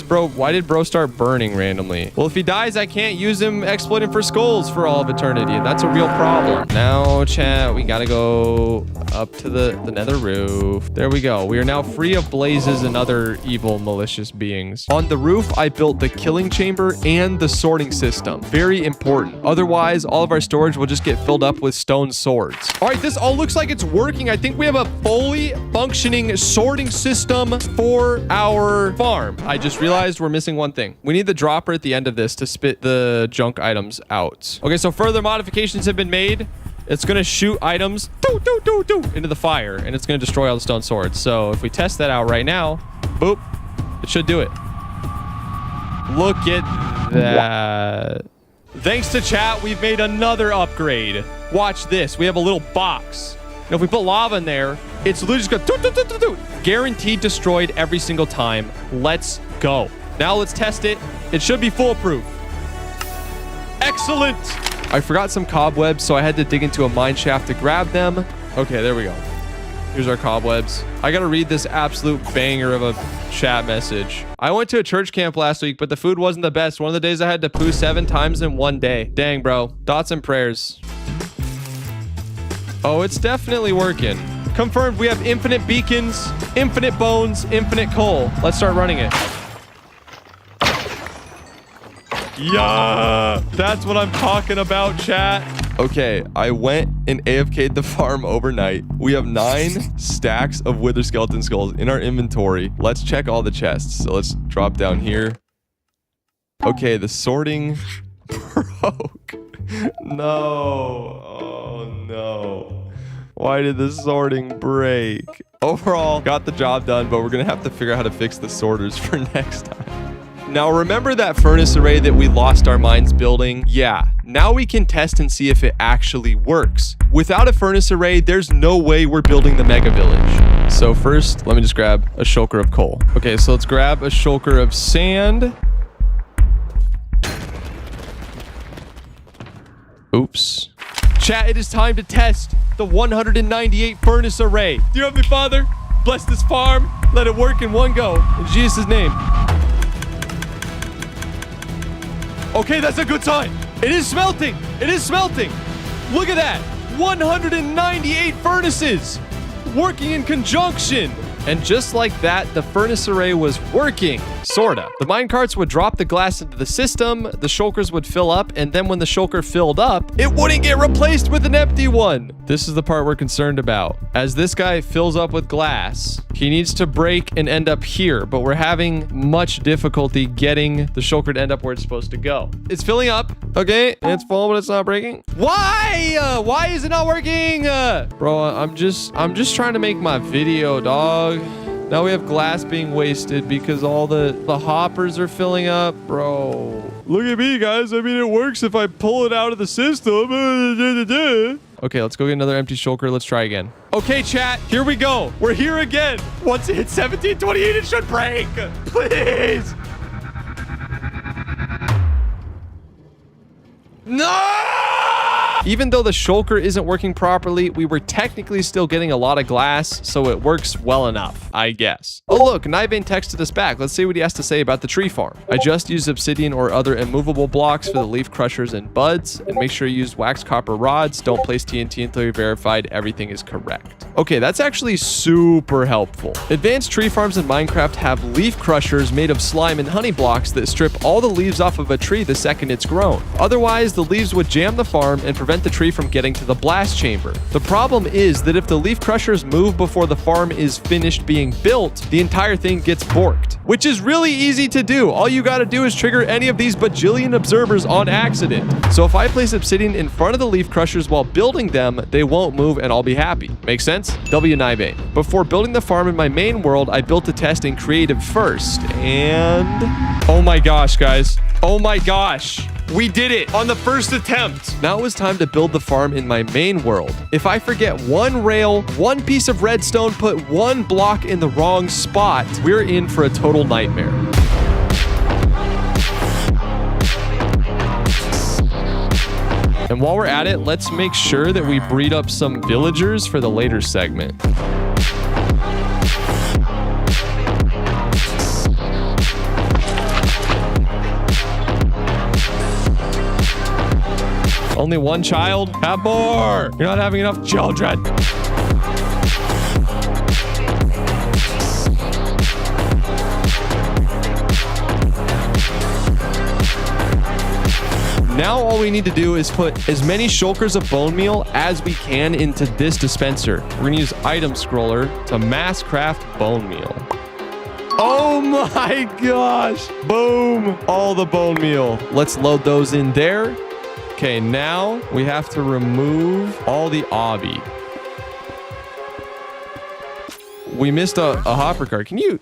did bro start burning randomly? Well, if he dies, I can't use him exploiting for skulls for all of eternity. And that's a real problem. Now, chat, we gotta go up to the nether roof. There we go. We are now free of blazes and other evil, malicious beings. On the roof, I built the killing chamber and the sorting system. Very important. Otherwise, all of our storage will just get filled up with stone swords. All right, this all looks like it's working. I think we have a fully functioning sorting system for our farm. I just realized we're missing one thing. We need the dropper at the end of this to spit the junk items out. Okay, so further modifications have been made. It's gonna shoot items into the fire, and it's gonna destroy all the stone swords. So if we test that out right now, boop, it should do it. Look at that. Thanks to chat, we've made another upgrade. Watch this. We have a little box. Now, if we put lava in there, it's literally just going guaranteed destroyed every single time. Let's go. Now let's test it. It should be foolproof. Excellent. I forgot some cobwebs, so I had to dig into a mine shaft to grab them. Okay, there we go. Here's our cobwebs. I gotta read this absolute banger of a chat message. I went to a church camp last week, but the food wasn't the best. One of the days I had to poo 7 times in one day. Dang, bro. Thoughts and prayers. Oh, it's definitely working. Confirmed, we have infinite beacons, infinite bones, infinite coal. Let's start running it. Yeah, that's what I'm talking about, chat. Okay, I went and AFK'd the farm overnight. We have 9 stacks of wither skeleton skulls in our inventory. Let's check all the chests. So let's drop down here. Okay, the sorting broke. No. Oh, no. Why did the sorting break? Overall, got the job done, but we're going to have to figure out how to fix the sorters for next time. Now, remember that furnace array that we lost our minds building? Yeah, now we can test and see if it actually works. Without a furnace array, there's no way we're building the mega village. So first, let me just grab a shulker of coal. Okay, so let's grab a shulker of sand. Oops. Chat, it is time to test the 198 furnace array. Dear Heavenly Father, bless this farm. Let it work in one go. In Jesus' name. Okay, that's a good sign. It is smelting. It is smelting. Look at that. 198 furnaces working in conjunction. And just like that, the furnace array was working. Sorta. The minecarts would drop the glass into the system, the shulkers would fill up, and then when the shulker filled up, it wouldn't get replaced with an empty one. This is the part we're concerned about. As this guy fills up with glass, he needs to break and end up here, but we're having much difficulty getting the shulker to end up where it's supposed to go. It's filling up. Okay, it's full, but it's not breaking. Why? Why is it not working? Bro, I'm just trying to make my video, dog. Now we have glass being wasted because all the hoppers are filling up. Bro, look at me, guys. I mean, it works if I pull it out of the system. Okay, let's go get another empty shulker. Let's try again. Okay, chat, here we go. We're here again. Once it hits 1728, it should break. Please. No! Even though the shulker isn't working properly, we were technically still getting a lot of glass, so it works well enough, I guess. Oh look, Nibane texted us back. Let's see what he has to say about the tree farm. I just used obsidian or other immovable blocks for the leaf crushers and buds, and make sure you use wax copper rods. Don't place TNT until you're verified everything is correct. Okay, that's actually super helpful. Advanced tree farms in Minecraft have leaf crushers made of slime and honey blocks that strip all the leaves off of a tree the second it's grown. Otherwise, the leaves would jam the farm and prevent the tree from getting to the blast chamber. The problem is that if the leaf crushers move before the farm is finished being built, the entire thing gets borked, which is really easy to do. All you gotta do is trigger any of these bajillion observers on accident. So if I place obsidian in front of the leaf crushers while building them, they won't move and I'll be happy. Make sense? W Nibane. Before building the farm in my main world, I built a test in creative first, and oh my gosh, guys. Oh my gosh. We did it on the first attempt. Now it was time to build the farm in my main world. If I forget one rail, one piece of redstone, put one block in the wrong spot, we're in for a total nightmare. And while we're at it, let's make sure that we breed up some villagers for the later segment. Only one child? Have more! You're not having enough children! Now all we need to do is put as many shulkers of bone meal as we can into this dispenser. We're gonna use item scroller to mass craft bone meal. Oh my gosh! Boom! All the bone meal. Let's load those in there. Okay, now we have to remove all the obby. We missed a hopper card. Can you...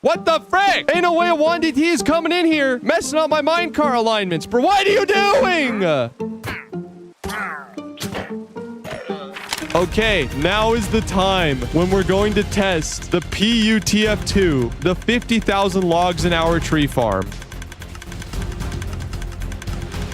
What the frick? Ain't no way a 1DT is coming in here messing up my minecart alignments, bro. What are you doing? Okay, now is the time when we're going to test the PUTF2, the 50,000 logs an hour tree farm.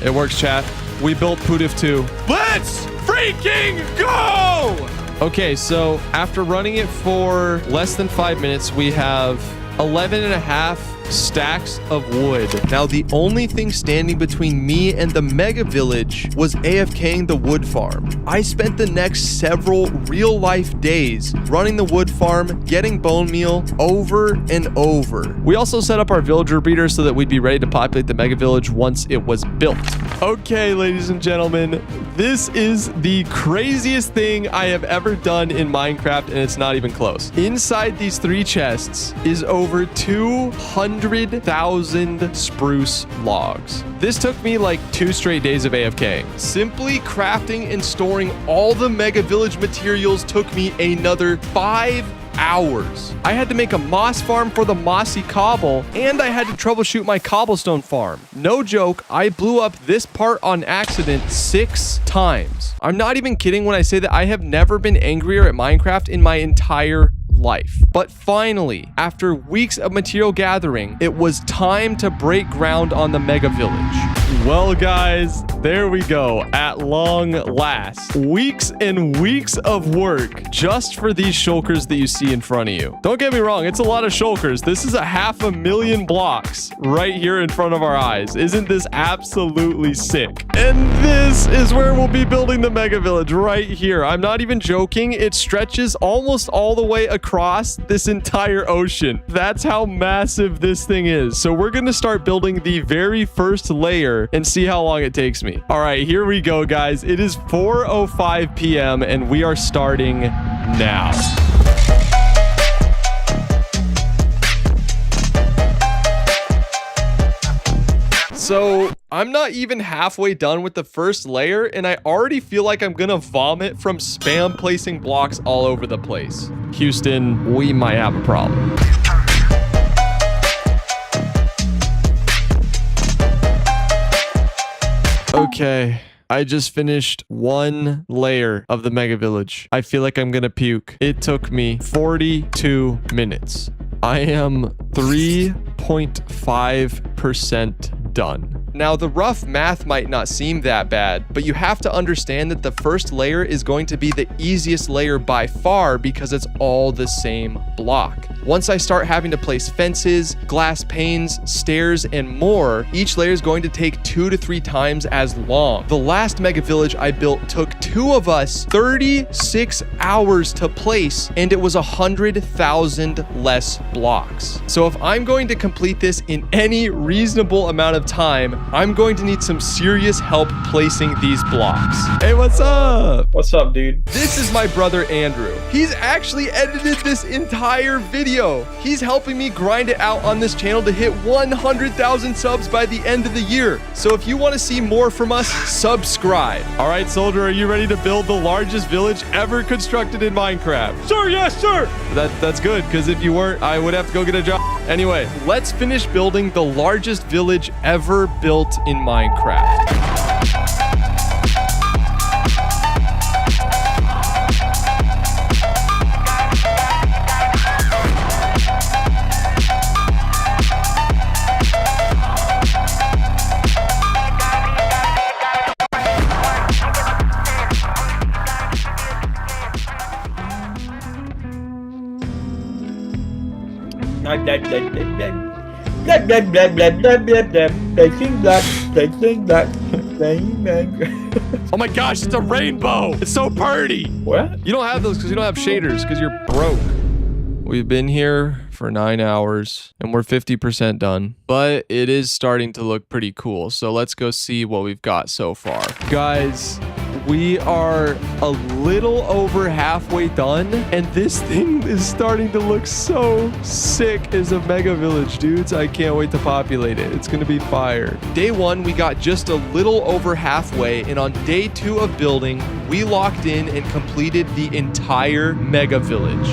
It works, chat. We built PUTF2. Let's freaking go! Okay, so after running it for less than 5 minutes, we have 11 and a half stacks of wood. Now, the only thing standing between me and the mega village was AFKing the wood farm. I spent the next several real-life days running the wood farm, getting bone meal over and over. We also set up our villager breeder so that we'd be ready to populate the mega village once it was built. Okay, ladies and gentlemen, this is the craziest thing I have ever done in Minecraft, and it's not even close. Inside these 3 chests is over 200,000 spruce logs. This took me like 2 straight days of AFK. Simply crafting and storing all the mega village materials took me another 5 hours. I had to make a moss farm for the mossy cobble, and I had to troubleshoot my cobblestone farm. No joke, I blew up this part on accident 6 times. I'm not even kidding when I say that I have never been angrier at Minecraft in my entire life. But finally, after weeks of material gathering, it was time to break ground on the mega village. Well, guys, there we go. At long last. Weeks and weeks of work just for these shulkers that you see in front of you. Don't get me wrong, it's a lot of shulkers. This is a 500,000 blocks right here in front of our eyes. Isn't this absolutely sick? And this is where we'll be building the mega village, right here. I'm not even joking. It stretches almost all the way across this entire ocean. That's how massive this thing is. So we're going to start building the very first layer and see how long it takes me. All right, here we go, guys. It is 4:05 p.m. and we are starting now. So I'm not even halfway done with the first layer, and I already feel like I'm gonna vomit from spam placing blocks all over the place. Houston, we might have a problem. Okay, I just finished 1 layer of the mega village. I feel like I'm gonna puke. It took me 42 minutes. I am 3.5% done. Now, the rough math might not seem that bad, but you have to understand that the first layer is going to be the easiest layer by far because it's all the same block. Once I start having to place fences, glass panes, stairs, and more, each layer is going to take 2 to 3 times as long. The last mega village I built took 2 of us 36 hours to place, and it was 100,000 less blocks. So if I'm going to complete this in any reasonable amount of time, I'm going to need some serious help placing these blocks. Hey, what's up? What's up, dude? This is my brother, Andrew. He's actually edited this entire video. He's helping me grind it out on this channel to hit 100,000 subs by the end of the year. So if you want to see more from us, subscribe. All right, soldier, are you ready to build the largest village ever constructed in Minecraft? Sir, yes, sir. That's good, because if you weren't, I would have to go get a job. Anyway, let's finish building the largest village ever built in Minecraft. Oh my gosh, it's a rainbow. It's so pretty. What? You don't have those because you don't have shaders because you're broke. We've been here for 9 hours and we're 50% done, but it is starting to look pretty cool. So let's go see what we've got so far. Guys, we are a little over halfway done, and this thing is starting to look so sick as a mega village, dudes. I can't wait to populate it. It's gonna be fire. Day 1, we got just a little over halfway, and on day 2 of building, we locked in and completed the entire mega village.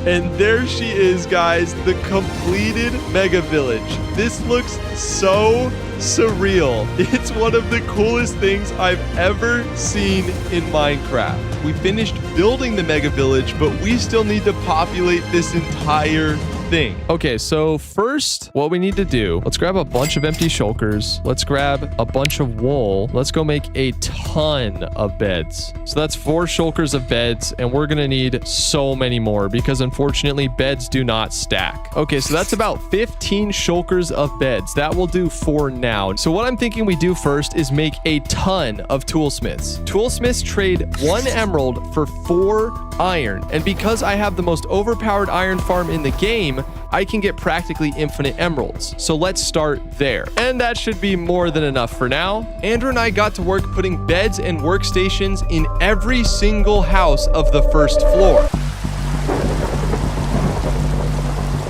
And there she is, guys, the completed mega village. This looks so surreal. It's one of the coolest things I've ever seen in Minecraft. We finished building the mega village, but we still need to populate this entire thing. Okay, so first, what we need to do, let's grab a bunch of empty shulkers. Let's grab a bunch of wool. Let's go make a ton of beds. So that's 4 shulkers of beds, and we're gonna need so many more because unfortunately, beds do not stack. Okay, so that's about 15 shulkers of beds. That will do for now. So what I'm thinking we do first is make a ton of toolsmiths. Toolsmiths trade 1 emerald for 4 iron, and because I have the most overpowered iron farm in the game, I can get practically infinite emeralds. So let's start there. And that should be more than enough for now. Andrew and I got to work putting beds and workstations in every single house of the first floor.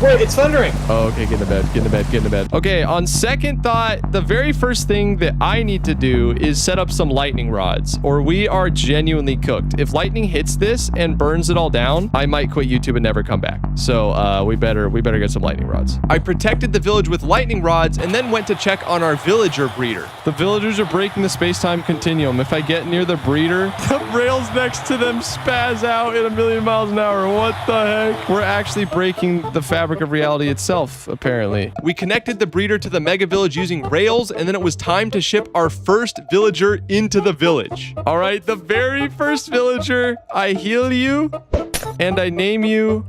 Wait, it's thundering. Oh, okay, get in the bed, get in the bed, get in the bed. Okay, on second thought, the very first thing that I need to do is set up some lightning rods, or we are genuinely cooked. If lightning hits this and burns it all down, I might quit YouTube and never come back. So we better get some lightning rods. I protected the village with lightning rods and then went to check on our villager breeder. The villagers are breaking the space-time continuum. If I get near the breeder, the rails next to them spaz out at 1,000,000 miles an hour. What the heck? We're actually breaking the fabric of reality itself, apparently. We connected the breeder to the mega village using rails, and then it was time to ship our first villager into the village. All right, the very first villager, I heal you, and I name you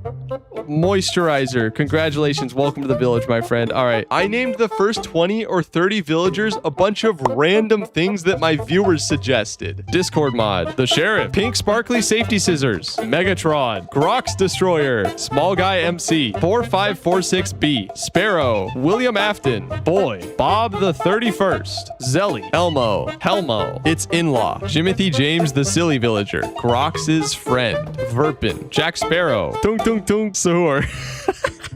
Moisturizer. Congratulations, welcome to the village, my friend. All right, I named the first 20 or 30 villagers a bunch of random things that my viewers suggested. Discord mod, the sheriff, pink sparkly safety scissors, Megatron, Grox Destroyer, small guy MC, 4546B, Sparrow, William Afton, Boy, Bob the 31st, Zelly, Elmo, Helmo, its in-law, Jimothy James the silly villager, Grox's friend, Verpin, Jack Sparrow, Tung Tung Tung Sahur,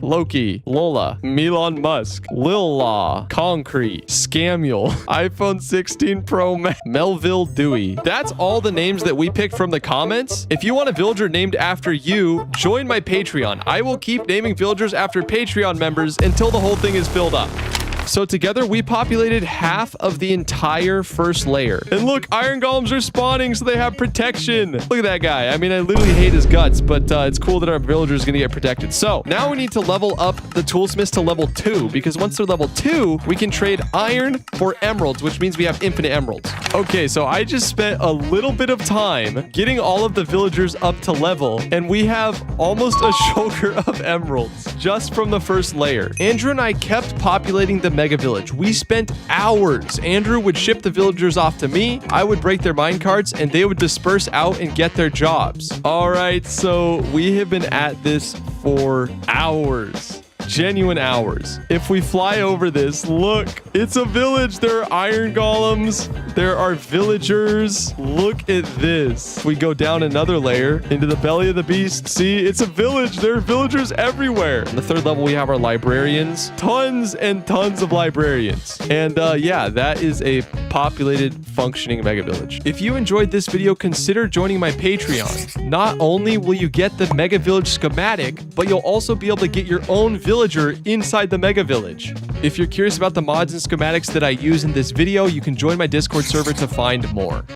Loki, Lola, Elon Musk, Lil Law, Concrete, Scamuel, iPhone 16 Pro Max, Melville Dewey. That's all the names that we picked from the comments. If you want a villager named after you, join my Patreon. I will keep naming villagers after Patreon members until the whole thing is filled up. So together we populated half of the entire first layer. And look, iron golems are spawning, so they have protection. Look at that guy. I mean, I literally hate his guts, but it's cool that our villager is going to get protected. So now we need to level up the toolsmiths to level 2, because once they're level 2, we can trade iron for emeralds, which means we have infinite emeralds. Okay, so I just spent a little bit of time getting all of the villagers up to level, and we have almost a shulker of emeralds just from the first layer. Andrew and I kept populating the mega village. We spent hours. Andrew would ship the villagers off to me. I would break their minecarts, and they would disperse out and get their jobs. All right, so we have been at this for hours. Genuine hours. If we fly over this, look, it's a village. There are iron golems. There are villagers. Look at this. We go down another layer into the belly of the beast. See, it's a village. There are villagers everywhere. On the third level, we have our librarians. Tons and tons of librarians. And yeah, that is a populated, functioning mega village. If you enjoyed this video, consider joining my Patreon. Not only will you get the mega village schematic, but you'll also be able to get your own villager inside the mega village. If you're curious about the mods and schematics that I use in this video, you can join my Discord server to find more.